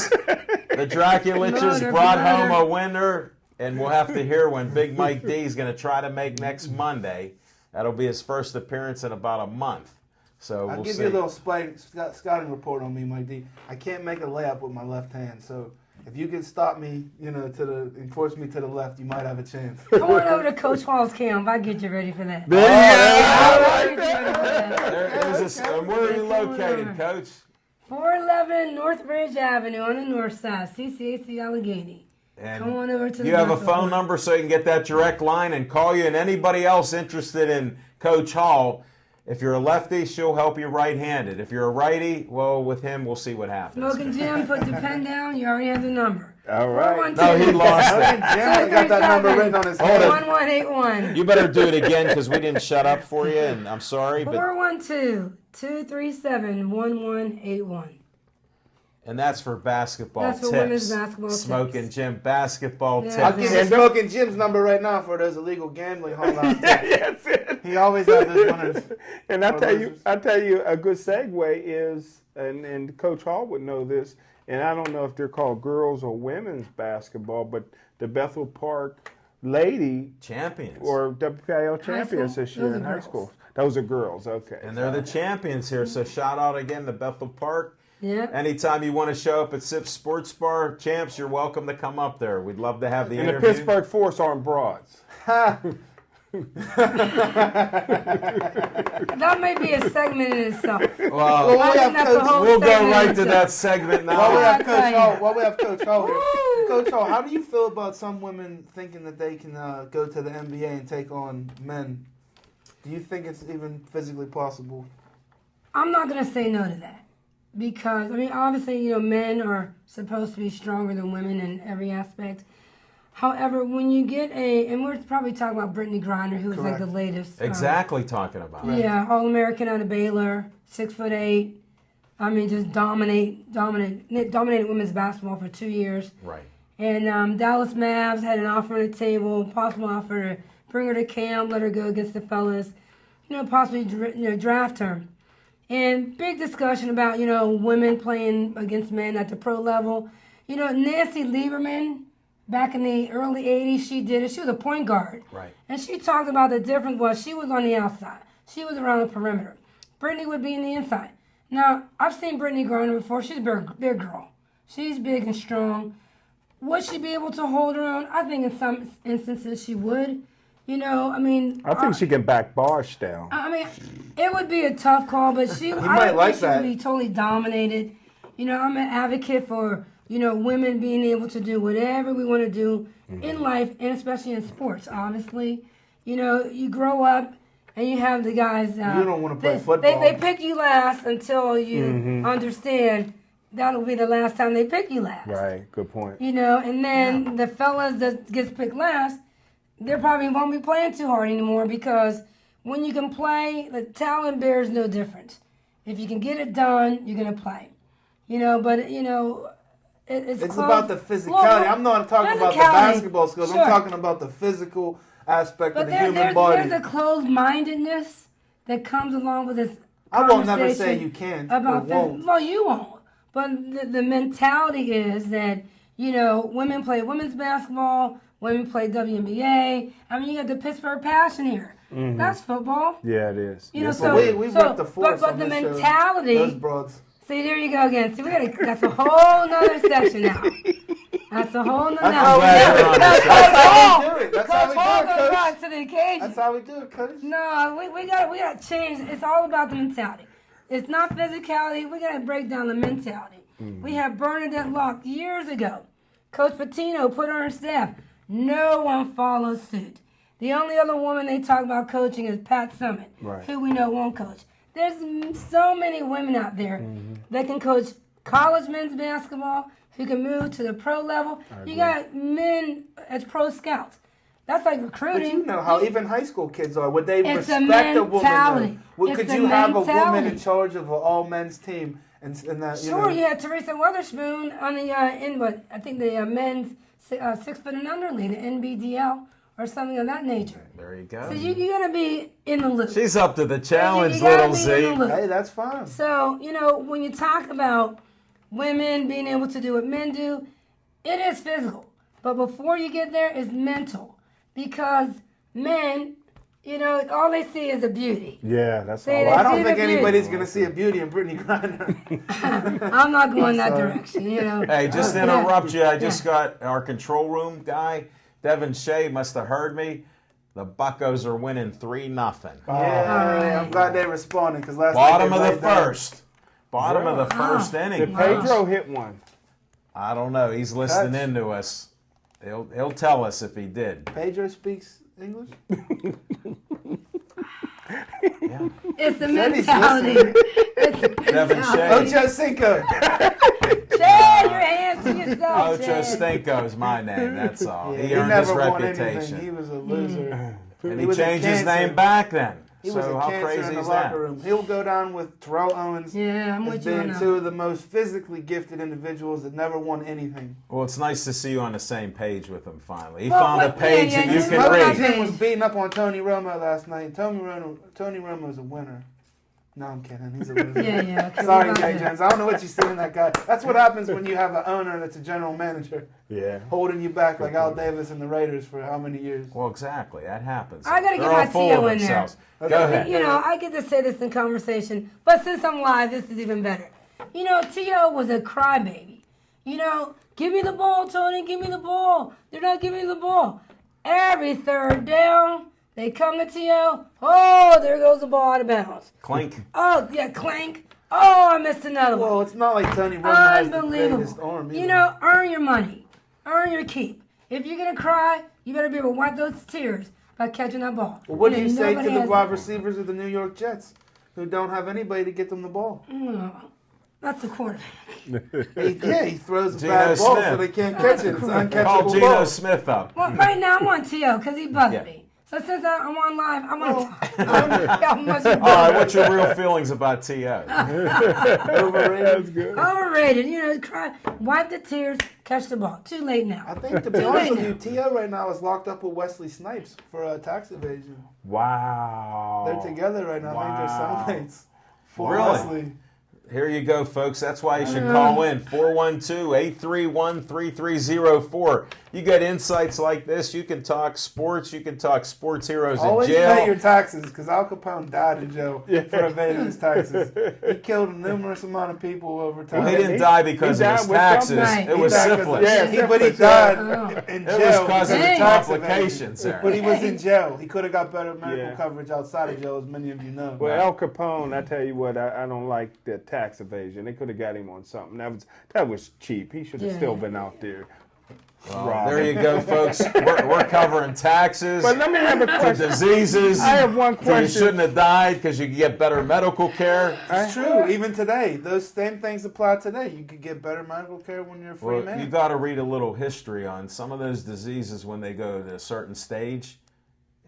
Draculiches Murder, brought murder. home a winner, and we'll have to hear when Big Mike D is going to try to make next Monday. That'll be his first appearance in about a month. So I'll we'll give see. you a little scouting report on me, Mike D. I can't make a layup with my left hand, so if you can stop me, and force me to the left, you might have a chance. Come on over to Coach Hall's camp. I'll get you ready for that. There I'll get you ready for that. there's and where are you located, Coach? 411 Northbridge Avenue on the north side, CCAC Allegheny. And Come on over to the you have a north phone side. number so you can get that direct line and call you. And anybody else interested in Coach Hall, if you're a lefty, she'll help you right-handed. If you're a righty, well, with him, we'll see what happens. Smoking Jim, put the pen down. You already have the number. All right. No, he lost it. Jim got that number written on his Hold head. it. 1181. You better do it again because we didn't shut up for you, and I'm sorry. But 412-237-1181. and that's for basketball That's for tips. women's basketball tips. Smoking Jim basketball Yeah. I'll tips. give you Smoking Jim's number right now for those illegal gambling hotline. That's it. He always has those winners. And I Or tell losers. you, a good segue is, and Coach Hall would know this, and I don't know if they're called girls or women's basketball, but the Bethel Park Lady Champions. or WPIL champions school? this year Those in are high girls. school. Those are girls, okay. And they're the champions here. So shout out again to Bethel Park. Yeah. Anytime you want to show up at Sips Sports Bar, champs, you're welcome to come up there. We'd love to have the And the interview. Pittsburgh Force aren't broads. That may be a segment in itself. Well, Well, I we think have that's a Coach. whole we'll go segment right in to itself. that segment While we now. have I'll tell Coach you. Hall, while we have Coach Hall here, Woo! Coach Hall, how do you feel about some women thinking that they can go to the NBA and take on men? Do you think it's even physically possible? I'm not going to say no to that. Because, I mean, obviously, men are supposed to be stronger than women in every aspect. However, when you get and we're probably talking about Brittany Griner, who's like the Correct. latest. Exactly talking about it. Yeah, All-American out of Baylor, 6'8". I mean, just dominated women's basketball for 2 years. Right. And Dallas Mavs had an offer on the table, possible offer to bring her to camp, let her go against the fellas, possibly draft her. And big discussion about, women playing against men at the pro level. Nancy Lieberman, back in the early 80s, she did it. She was a point guard. Right. And she talked about the difference was she was on the outside. She was around the perimeter. Brittany would be in the inside. Now, I've seen Brittany Griner before. She's a big girl. She's big and strong. Would she be able to hold her own? I think in some instances she would. I think she can back Bosch down. I mean, it would be a tough call, but I might don't like think she that. would be totally dominated. I'm an advocate for, women being able to do whatever we want to do in life, and especially in sports, obviously. You grow up and you have the guys. You don't wanna play they, football. They pick you last until you understand that'll be the last time they pick you last. Right, good point. And then the fellas that gets picked last, they probably won't be playing too hard anymore because when you can play, the talent bears no difference. If you can get it done, you're gonna play. It's It's close. about the physicality. Well, I'm not talking about the physicality, basketball skills. sure. I'm talking about the physical aspect But of the human there's body. a closed-mindedness that comes along with this. I won't never say conversation you can't about or won't. Well, you won't. But the mentality is that women play women's basketball, women play WNBA. I mean, you got the Pittsburgh Passion here. That's football. Yeah, it is. So But we worked the force but on the this show. mentality. Those broads. See, there you go again. See, that's a whole nother section now. That's a whole nother. how we do it. That's how we do it. That's how Coach we Hall do it, goes Coach. back to the occasion. That's how we do it, Coach. No, we got to change. It's all about the mentality. It's not physicality. We got to break down the mentality. We had Bernadette Locke years ago. Coach Patino put her on staff. No one follows suit. The only other woman they talk about coaching is Pat Summitt, Right. who we know won't coach. There's so many women out there that can coach college men's basketball, who can move to the pro level. You got men as pro scouts. That's like recruiting. But you know how even high school kids are. Would they It's a respect a woman? mentality. Could It's a you have a woman mentality. in charge of an all men's team? And that, Sure, you had Teresa Weatherspoon on the I think the men's 6 foot and under league, the NBDL or something of that nature. There you go. So you gotta be in the loop. She's up to the challenge, You gotta little be Z. in the loop. Hey, that's fine. So when you talk about women being able to do what men do, it is physical. But before you get there, it's mental, because men, all they see is the beauty. Yeah, that's They- all. Well, I see don't the think beauty. anybody's going to see a beauty in Brittany Griner. I'm not going that sorry. direction. Hey, just to Yeah. interrupt you, I just got our control room guy, Devin Shea, must have heard me. The Buccos are winning 3-0. Yeah, I'm glad they responded because last Bottom night of they the laid down. first. Bottom of the first inning. Did Pedro hit one? I don't know. He's listening Touch. in to us. He'll tell us if he did. Pedro speaks English. Yeah. It's the Said he's mentality. It's the Devin mentality. Shea. Ocho Cinco. Chad, your hands to yourself, Ocho Chad. Stenko is my name. That's all. Yeah, He earned his never won anything. reputation. He was a loser. And He he was a changed his cancer. name back then. He was So a how cancer crazy in the is locker that? room. He'll go down with Terrell Owens Yeah, I'm as with you on being that. two of the most physically gifted individuals that never won anything. Well, it's nice to see you on the same page with him finally. He Well, found a what- page yeah, that yeah, you he's can smoking read. that Jim was beating up on Tony Romo last night. Tony Romo's a winner. No, I'm kidding. He's a loser. Yeah. Okay, Sorry, what about Jay that? Jones. I don't know what you see in that guy. That's what happens when you have an owner that's a general manager Yeah. holding you back like Al Davis and the Raiders for how many years? Well, exactly. That happens. I gotta They're get all my full T.O. of in there. themselves. Okay. Go ahead. You know, I get to say this in conversation, but since I'm live, this is even better. You know, T.O. was a crybaby. You know, give me the ball, Tony, give me the ball. They're not giving me the ball. Every third down, they come to T.O. Oh, there goes the ball out of bounds. Clink. Oh, yeah, clank. Oh, I missed another one. Well, it's not like Tony Romo has the greatest Unbelievable. arm. You either. know, earn your money. Earn your keep. If you're going to cry, you better be able to wipe those tears by catching that ball. Well, what do know, you say to nobody the has- wide receivers of the New York Jets who don't have anybody to get them the ball? That's the quarterback. He throws a Geno bad ball Smith. so they can't catch it. It's an Call uncatchable Geno ball. Smith up. Well, right now I'm on T.O. because he bugged Yeah. me. So since I'm on live, I want to talk how much he All right, bugged what's your real feelings about T.O.? Overrated. That's good. me. Overrated. You know, cry, wipe the tears, catch the ball. Too late now. I think, to be Too honest late with you, T.O. right now is locked up with Wesley Snipes for tax evasion. Wow. They're together right now. I think Wow. they're cellmates. For Really? Wesley. Here you go, folks. That's why you should call in 412-831-3304. You get insights like this. You can talk sports. You can talk sports heroes Always in pay your jail. taxes because Al Capone died in jail for evading his taxes. He killed a numerous amount of people over time. Well, he didn't die because he of his died with taxes. something. Right. It was He died 'cause syphilis. of- Yeah, but he syphilis, died yeah. in It jail. was because of the Dang. tax complications evasion. there. But he was in jail. He could have got better medical Yeah. coverage outside of jail, as many of you know. Well, Al Capone, I tell you what, I don't like the tax evasion. They could have got him on something. That was cheap. He should have Yeah. still been out there. Well, robbing. there you go, folks. We're covering taxes, But let me have a to question. diseases. I have one So you question. shouldn't have died because you could get better medical care. It's true. Even today, those same things apply today. You could get better medical care when you're a free Well, man. you got to read a little history on some of those diseases. When they go to a certain stage,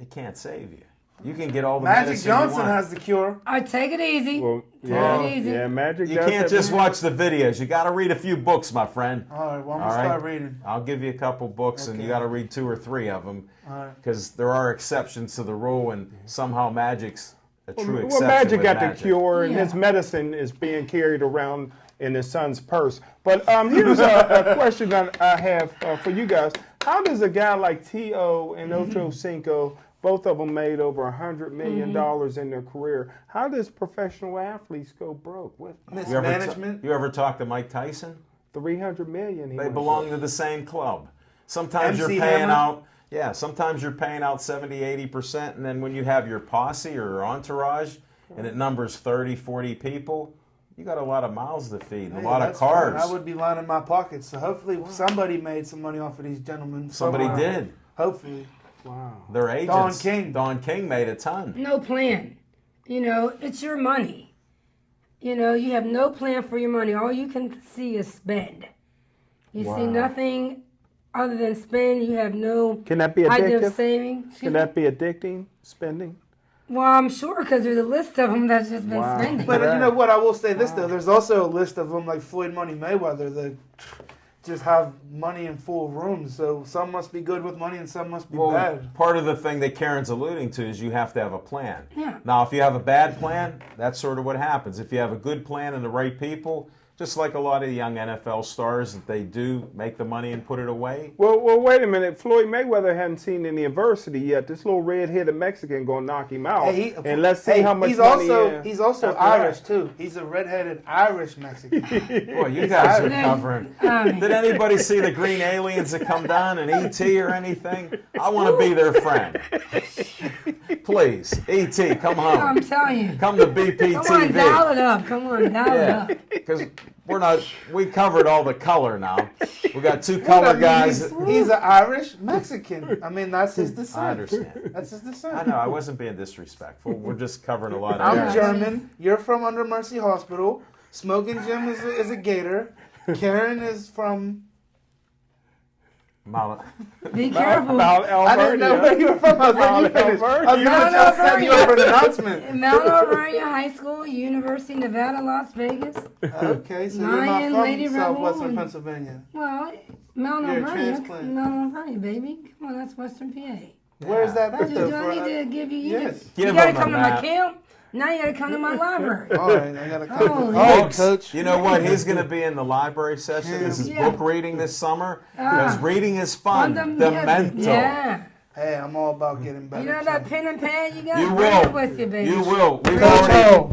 it can't save you. You can get all the Magic medicine Johnson you want. has the cure. All right, take it easy. Well, Take yeah, it easy. yeah, Magic. You does can't have- just watch the videos. You got to read a few books, my friend. All right, well, I'm All going to right. start reading. I'll give you a couple books, and you Okay. got to read 2 or 3 of them, All right. because there are exceptions to the rule, and somehow Magic's a true Well, exception. Magic with got Magic. the cure, and Yeah. his medicine is being carried around in his son's purse. But here's a question that I have for you guys. How does a guy like T.O. and Ocho Cinco, both of them made over $100 million in their career, how does professional athletes go broke? What, You ever, Mismanagement. you ever talk to Mike Tyson? $300 million? he They went belong for. to the same club. Sometimes MC you're paying Hammer? out, yeah, sometimes you're paying out 70, 80%, and then when you have your posse or your entourage and it numbers 30, 40 people, you got a lot of mouths to feed, and a Hey, lot of that's fine. cars. I would be lining my pockets. So hopefully somebody made some money off of these gentlemen. Somebody somehow. did. Hopefully. Wow. Their agents. King. Don King made a ton. No plan. You know, it's your money. You know, you have no plan for your money. All you can see is spend. You see Wow. nothing other than spend. You have no Can that be idea of addictive? saving. Excuse Can me? that be addicting, spending? Well, I'm sure because there's a list of them that's just been Wow. spending. But you know what? I will say this, though. There's also a list of them like Floyd Money Mayweather that just have money in full rooms. So some must be good with money and some must be Well, bad. part of the thing that Karen's alluding to is you have to have a plan. Yeah. Now, if you have a bad plan, that's sort of what happens. If you have a good plan and the right people, just like a lot of the young NFL stars, that they do make the money and put it away. Well, wait a minute. Floyd Mayweather hadn't seen any adversity yet. This little red-headed Mexican gonna knock him out. and let's see how much he's money. he's also after Irish that. too. He's a redheaded Irish Mexican. Boy, you guys are Then, covering. I mean, Did anybody see the green aliens that come down in E.T. or anything? I want to be their friend. Please, E.T., come I'm home. telling you. Come to Come on, BPTV. dial it up. Come on, dial it Yeah, up. because we're not. We covered all the color now. We got two color guys. He's an Irish Mexican. I mean, that's his descent. I understand. That's his descent. I know. I wasn't being disrespectful. We're just covering a lot of. I'm areas. German. You're from Under Mercy Hospital. Smoking Jim is a Gator. Karen is from. Be careful. Mount I didn't know where you were from. I was letting you finish. I was Mount just setting you up for an announcement. Mount Alvernia High School, University of Nevada, Las Vegas. Okay, so you're Lion, not Lady from Rebel, Southwestern and- Pennsylvania. Well, Mount You're a Alvernia, transplant. Mount Alvernia, baby. Come on, that's Western PA. Where's that at, Do though? I need to give you? Yes. You Give gotta him a come to my map. camp. Now you gotta come to my library. All right, I gotta come. Oh, All yeah. right, Coach. You know what? He's going to be in the library session. This is Yeah. book reading this summer because reading is fun. The yeah, mental. Yeah. Hey, I'm all about getting better. You know that pen and pad you got? You Bring will. it with you, baby. You will. We've Coach already. O.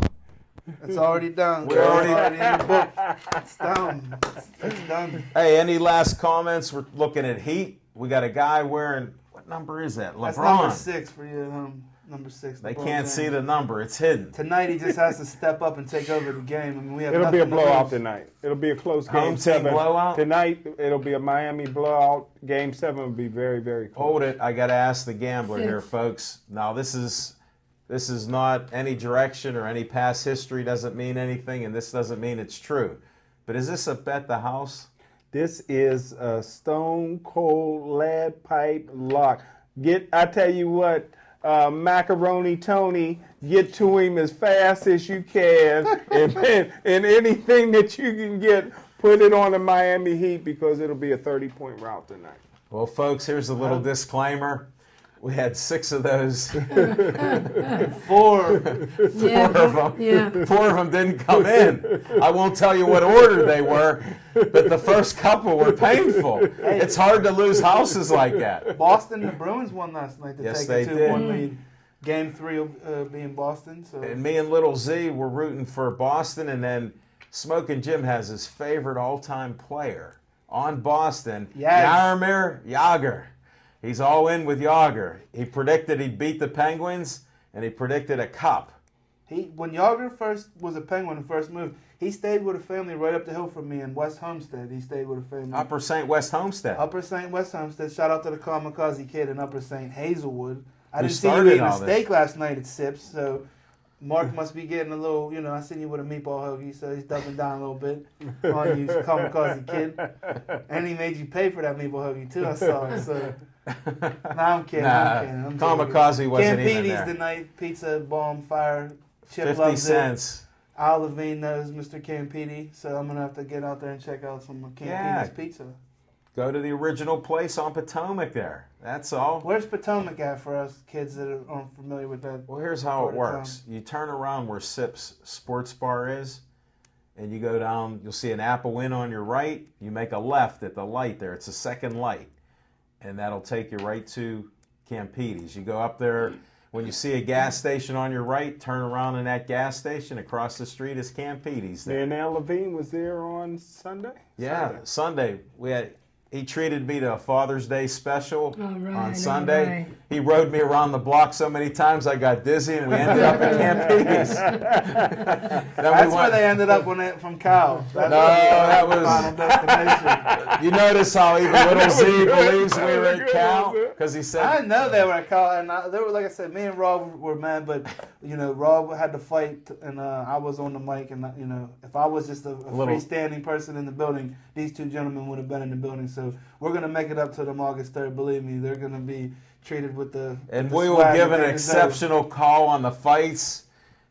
It's already done. We're already- in the book. It's done. It's done. Hey, any last comments? We're looking at Heat. We got a guy wearing, what number is that? That's LeBron. number 6 for you. Number 6. They LeBron can't James. see the number. It's hidden. Tonight he just has to step up and take over the game. I mean, we have It'll be a nothing to blowout lose. tonight. It'll be a close Home game team 7. blowout? Tonight, it'll be a Miami blowout. Game 7 will be very, very close. Hold it. I got to ask the gambler here, Six. folks. Now, this is not any direction or any past history. Doesn't mean anything, and this doesn't mean it's true. But is this a bet the house? This is a stone cold lead pipe lock. I tell you what, Macaroni Tony, get to him as fast as you can, and anything that you can get, put it on the Miami Heat because it'll be a 30-point rout tonight. Well, folks, here's a little disclaimer. We had 6 of those. 4. Yeah, of them. yeah. 4 of them didn't come in. I won't tell you what order they were, but the first couple were painful. It's hard to lose houses like that. Boston, the Bruins won last night to Yes, take a they did. 2-1 lead. Game 3 will be in Boston. So And me and Little Z were rooting for Boston, and then Smoking Jim has his favorite all-time player on Boston, Yes. Jaromir Jagr. He's all in with Jagr. He predicted he'd beat the Penguins, and he predicted a cup. when Yager first was a Penguin, the first move, he stayed with a family right up the hill from me in West Homestead. He stayed with a family. Upper St. West Homestead. Upper St. West Homestead. Shout out to the Kamikaze Kid in Upper St. Hazelwood. I Who didn't see you started eating a all this. steak last night at Sips, so Mark must be getting a little, I seen you with a meatball hoagie, so he's doubling down a little bit on you, Kamikaze Kid. And he made you pay for that meatball hoagie, too, I saw it, so. Nah, I'm kidding, I'm kidding. I'm joking. Kamikaze wasn't even Campini's there. tonight, pizza, bomb, fire, Chip 50 loves it. cents. Al Levine knows Mr. Campini, so I'm going to have to get out there and check out some of Campini's Yeah. pizza. Go to the original place on Potomac there. That's all. Where's Potomac at for us kids that aren't familiar with that? Well, here's how it part of works. You turn around where Sips Sports Bar is, and you go down. You'll see an Apple Inn on your right. You make a left at the light there. It's a second light, and that'll take you right to Campides. You go up there. When you see a gas station on your right, turn around in that gas station. Across the street is Campides. There. And Al Levine was there on Sunday? Yeah, Sunday. He treated me to a Father's Day special right, on all Sunday. right. He rode me around the block so many times I got dizzy, and we ended up at Campides. That's where they ended up from Cal. That's No, where that we were was- final destination. You notice how even Little Z believes we were at Cal because he I said, didn't know they were at Cal, and they were, like I said, me and Rob were mad, but Rob had to fight, and I was on the mic, and if I was just a Little- freestanding person in the building, these two gentlemen would have been in the building. So we're gonna make it up to them August 3rd. Believe me, they're gonna be treated with the and with the we will swag give that an they deserve. exceptional call on the fights.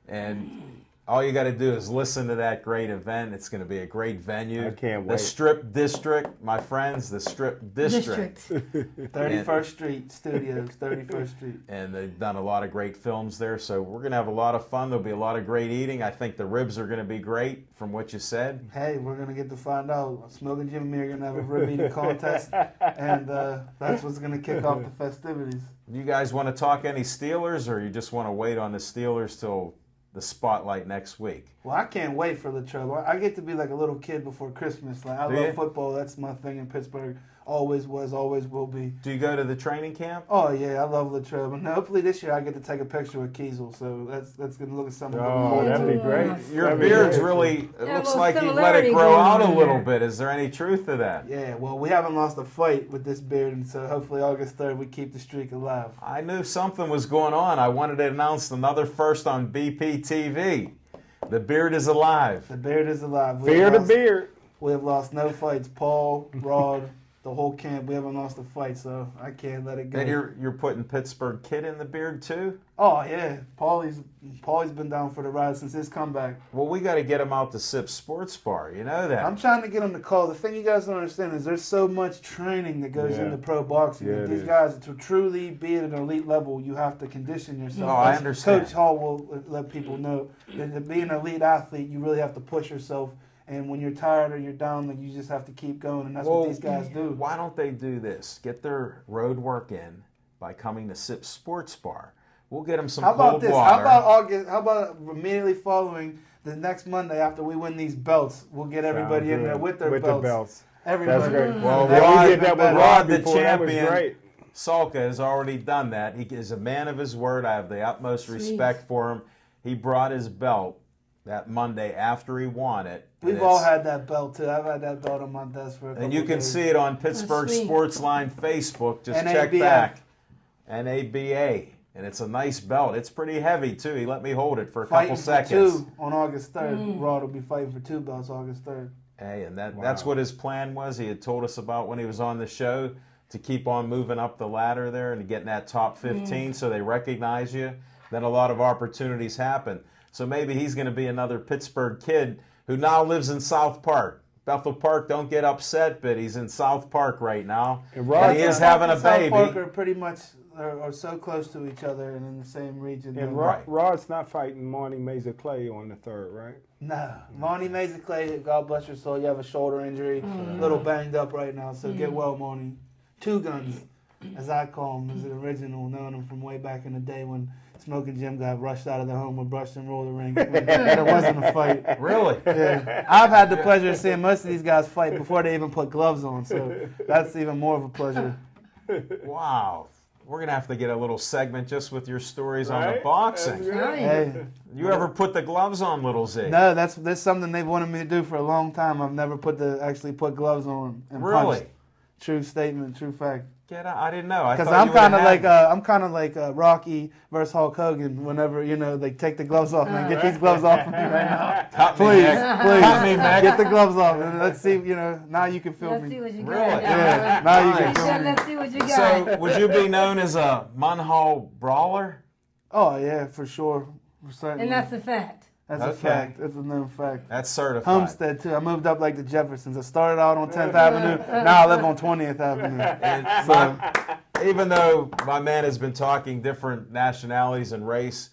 And all you got to do is listen to that great event. It's going to be a great venue. I can't The wait. Strip District, my friends, the Strip District. 31st Street Studios, 31st Street. And they've done a lot of great films there, so we're going to have a lot of fun. There'll be a lot of great eating. I think the ribs are going to be great, from what you said. Hey, we're gonna get to find out. Smoking Jim and me are gonna have a rib eating contest, and that's what's gonna kick off the festivities. You guys want to talk any Steelers, or you just want to wait on the Steelers till the spotlight next week? Well, I can't wait for Latrobe. I get to be like a little kid before Christmas. Like I Do love you? football. That's my thing in Pittsburgh. Always was, always will be. Do you go to the training camp? Oh yeah, I love Latrell. But hopefully this year I get to take a picture with Kiesel. So that's gonna look at something. Oh, that'd be great. Your That'd be beard's great. really, it Yeah, a looks little like you let similarity it grow going out a on little there. bit. Is there any truth to that? Yeah, well, we haven't lost a fight with this beard, and so hopefully August 3rd we keep the streak alive. I knew something was going on. I wanted to announce another first on BPTV. The beard is alive. The beard is alive. Beard to beard. We have lost no fights. Paul, Rod, the whole camp. We haven't lost a fight, so I can't let it go. And you're putting Pittsburgh Kid in the beard too? Oh yeah, Paulie's been down for the ride since his comeback. Well, we got to get him out to Sip Sports Bar. You know that. I'm trying to get him to call. The thing you guys don't understand is there's so much training that goes Yeah. into pro boxing. Yeah, And it these is. guys, to truly be at an elite level, you have to condition yourself. Oh, I As understand. Coach Hall will let people know that to be an elite athlete, you really have to push yourself. And when you're tired or you're down, like, you just have to keep going. And that's what these guys do. Why don't they do this? Get their road work in by coming to Sip Sports Bar. We'll get them some How about cold this? water. How about August? How about immediately following the next Monday after we win these belts? We'll get everybody Sounds in there good. with their with belts. the belts. Everybody. That's great. Well, Yeah, Rod- we did that with Rod, Rod the before. That was champion. great. Salka has already done that. He is a man of his word. I have the utmost respect for him. He brought his belt that Monday after he won it. and We've all it's- had that belt too. I've had that belt on my desk for a couple And you can days. see it on Pittsburgh sweet. Sportsline Facebook. Just check NABA. back. NABA. And it's a nice belt. It's pretty heavy, too. He let me hold it for a Fighting couple for seconds. 2 on August 3rd. Rod will be fighting for 2 belts August 3rd. Hey, and that's what his plan was. He had told us about when he was on the show to keep on moving up the ladder there and getting that top 15 so they recognize you. Then a lot of opportunities happen. So maybe he's going to be another Pittsburgh Kid who now lives in South Park. Bethel Park, don't get upset, but he's in South Park right now. And Rod- And he is having a South baby. Park are pretty much are so close to each other and in the same region. And Right. Rod's not fighting Monty Mazur Clay on the 3rd, right? No, Monty Mazur Clay, God bless your soul. You have a shoulder injury, a little banged up right now. So get well, Monty. 2 guns, as I call him, is the original, knowing him from way back in the day when Smoking Jim got rushed out of the home with Brush and Roller Ring. It wasn't a fight. Really? Yeah. I've had the pleasure of seeing most of these guys fight before they even put gloves on, so that's even more of a pleasure. Wow. We're going to have to get a little segment just with your stories on the Right? boxing. That's good. Hey, You ever put the gloves on, Little Z? no, that's something they've wanted me to do for a long time. I've never actually put gloves on and Really? punched. True statement, true fact. Get out. I didn't know. I Because thought I'm you would've kind of like Rocky versus Hulk Hogan. Whenever they take the gloves off, man, get these gloves off of me right now. Cut me, Please, Nick. please, Cut me, Nick. get the gloves off. And let's see, now you can feel Let's see me. what you got. Really? Yeah, now you He can feel said, me. let's see what you got. So, would you be known as a Munhall brawler? Oh yeah, for sure. Certainly. And that's a fact. That's a Okay. fact. That's a known fact. That's certified. Homestead too. I moved up like the Jeffersons. I started out on 10th Avenue. Now I live on 20th Avenue. And So even though my man has been talking different nationalities and race,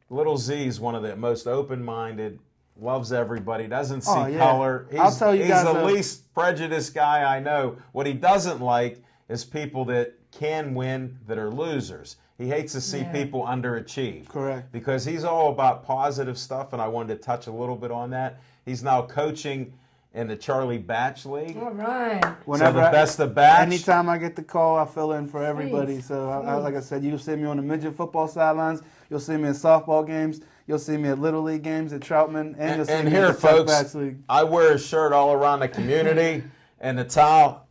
Little Z is one of the most open-minded, loves everybody, doesn't see Oh, yeah. color. I'll tell you he's guys, the least prejudiced guy I know. What he doesn't like is people that can win that are losers. He hates to see Yeah. people underachieve. correct. Because he's all about positive stuff, and I wanted to touch a little bit on that. He's now coaching in the Charlie Batch League. All right. So the best of Batch. Anytime I get the call, I fill in for everybody. Sweet. So, like I said, you'll see me on the midget football sidelines. You'll see me at softball games. You'll see me at Little League games at Troutman. And you'll see And me here, at the Chuck folks, Batch League. I wear his shirt all around the community, and the towel.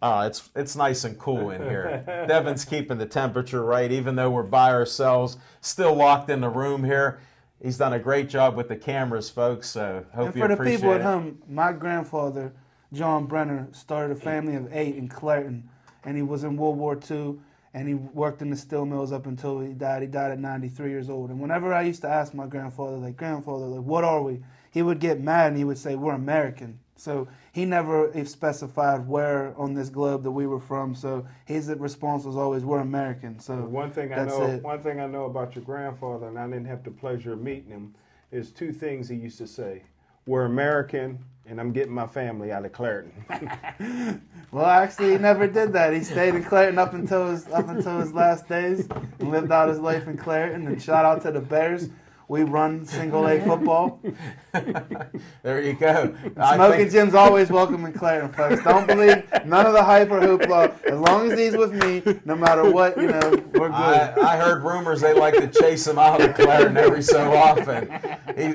It's nice and cool in here. Devin's keeping the temperature right, even though we're by ourselves, still locked in the room here. He's done a great job with the cameras, folks. So hope And you for the appreciate people it. at home, my grandfather, John Brenner, started a family of 8 in Clareton. And he was in World War II. And he worked in the steel mills up until he died. He died at 93 years old. And whenever I used to ask my grandfather, what are we? He would get mad and he would say, we're American. So he never specified where on this globe that we were from. So his response was always, we're American. So One thing I that's know, it. one thing I know about your grandfather, and I didn't have the pleasure of meeting him, is 2 things he used to say: "We're American," and "I'm getting my family out of Clareton." Well, actually, he never did that. He stayed in Clareton up until his last days and lived out his life in Clareton. And shout out to the Bears. We run single A football. There you go. Smoking Jim's always welcome in Clarion, folks. Don't believe none of the hype or hoopla. As long as he's with me, no matter what, we're good. I heard rumors they like to chase him out of Clarion every so often.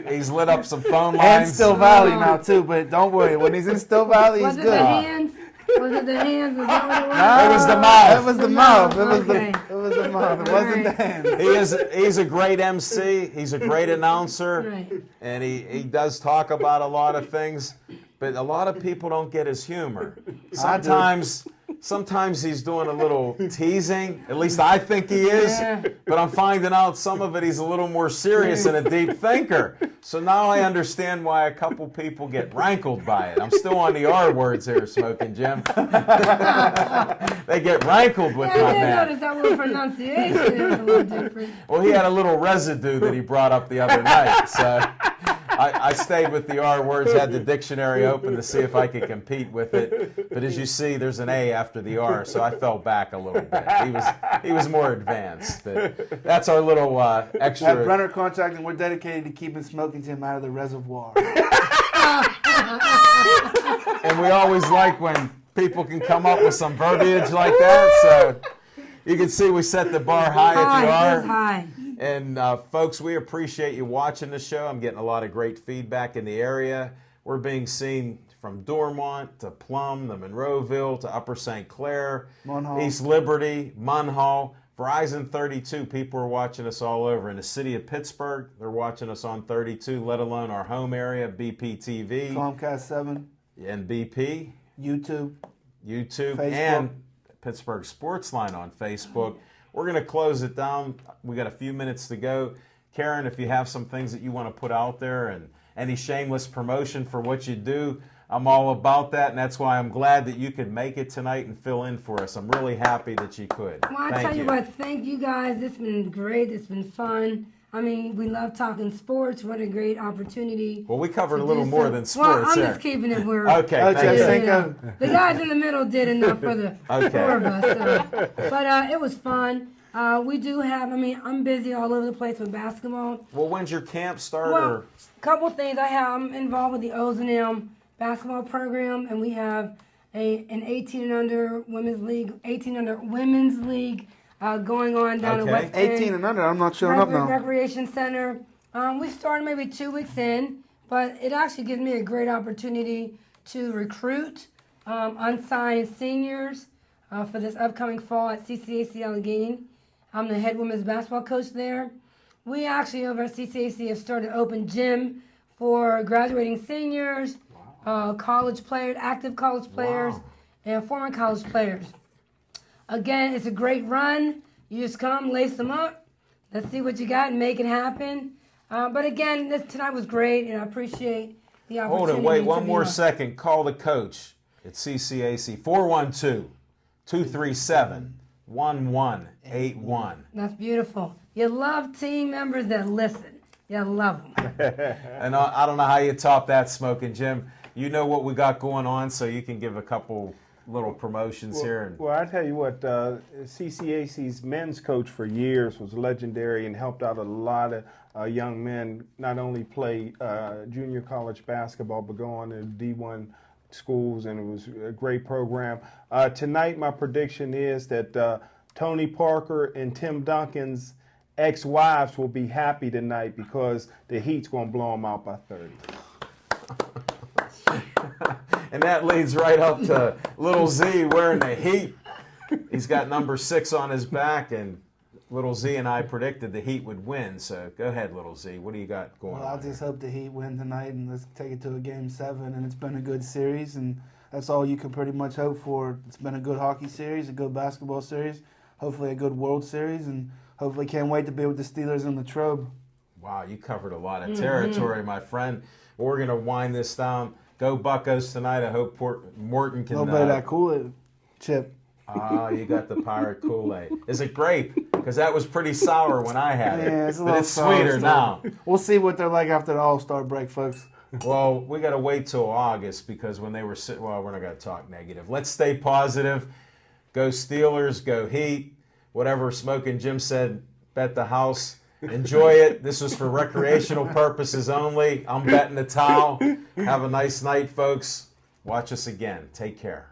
He's lit up some phone lines. And Still Valley now, too, but don't worry. When he's in Still Valley, he's Was it good. the hands? Was it the hands? Was that what it was? It was the mouth. It was the mouth. It was Okay. it was the mouth. It wasn't the hand. He's a great MC. He's a great announcer. Right. And he does talk about a lot of things, but a lot of people don't get his humor. Sometimes he's doing a little teasing. At least I think he is. Yeah. But I'm finding out some of it he's a little more serious and a deep thinker. So now I understand why a couple people get rankled by it. I'm still on the R words here, Smoking Jim. They get rankled with Yeah, I my did man. notice that little pronunciation is a little different. Well, he had a little residue that he brought up the other night. So I stayed with the R words, had the dictionary open to see if I could compete with it. But as you see, there's an A after the R, so I fell back a little bit. He was more advanced. But that's our little At extra. Brenner Contracting, we're dedicated to keeping Smoking Jim out of the reservoir. And we always like when people can come up with some verbiage like that. So you can see we set the bar high at the High, R. it was high. And folks, we appreciate you watching the show. I'm getting a lot of great feedback in the area. We're being seen from Dormont to Plum to Monroeville to Upper St. Clair, Munhall. East Liberty, Munhall. Verizon 32, people are watching us all over. In the city of Pittsburgh, they're watching us on 32, let alone our home area, BPTV Comcast 7, and BP, YouTube. YouTube, Facebook. and Pittsburgh Sportsline on Facebook. We're going to close it down. We got a few minutes to go. Karen, if you have some things that you want to put out there and any shameless promotion for what you do, I'm all about that, and that's why I'm glad that you could make it tonight and fill in for us. I'm really happy that you could. Well, I tell you what, thank you guys. It's been great. It's been fun. I mean, we love talking sports. What a great opportunity. Well, we covered to a little do more so. than sports Well, I'm there. just keeping it where. Okay, Okay, thank you. thank you you. know, the guys in the middle did enough for the Okay. four of us. So. But it was fun. We do have, I'm busy all over the place with basketball. Well, when's your camp start? Well, Or? couple things. I'm involved with the O&M basketball program, and we have an 18 and under women's league, going on down in Okay. West End. 18 and under, I'm not showing up now. Recreation Center. We started maybe 2 weeks in, but it actually gives me a great opportunity to recruit unsigned seniors for this upcoming fall at CCAC Allegheny. I'm the head women's basketball coach there. We actually over at CCAC have started an open gym for graduating seniors, college players, active college players, and former college players. Again, it's a great run. You just come, lace them up. Let's see what you got and make it happen. But again, tonight was great, and I appreciate the opportunity. Hold it, wait to one be more on. second. Call the coach at CCAC, 412-237-1181. That's beautiful. You love team members that listen. You love them. And I don't know how you top that, Smoking Jim. You know what we got going on, so you can give a couple little promotions here. And Well, I tell you what, CCAC's men's coach for years was legendary and helped out a lot of young men not only play junior college basketball, but go on to D1 schools, and it was a great program. Tonight, my prediction is that Tony Parker and Tim Duncan's ex-wives will be happy tonight because the Heat's going to blow them out by 30. And that leads right up to Little Z wearing the Heat. He's got number 6 on his back, and Little Z and I predicted the Heat would win. So go ahead, Little Z. What do you got going Well, I on? just hope the Heat win tonight, and let's take it to a Game 7. And it's been a good series, and that's all you can pretty much hope for. It's been a good hockey series, a good basketball series, hopefully a good World Series, and hopefully can't wait to be with the Steelers in the Trobe. Wow, you covered a lot of territory, my friend. We're going to wind this down. Go Buccos tonight. I hope Morton A can. little bit of that Kool-Aid chip. You got the pirate Kool-Aid. Is it grape? Because that was pretty sour when I had it. Yeah, it's a but little it's sour sweeter still. now. We'll see what they're like after the All-Star break, folks. Well, we got to wait till August because when they were sitting, well, we're not going to talk negative. Let's stay positive. Go Steelers, go Heat. Whatever Smoking Jim said, bet the house. Enjoy it. This was for recreational purposes only. I'm betting the towel. Have a nice night, folks. Watch us again. Take care.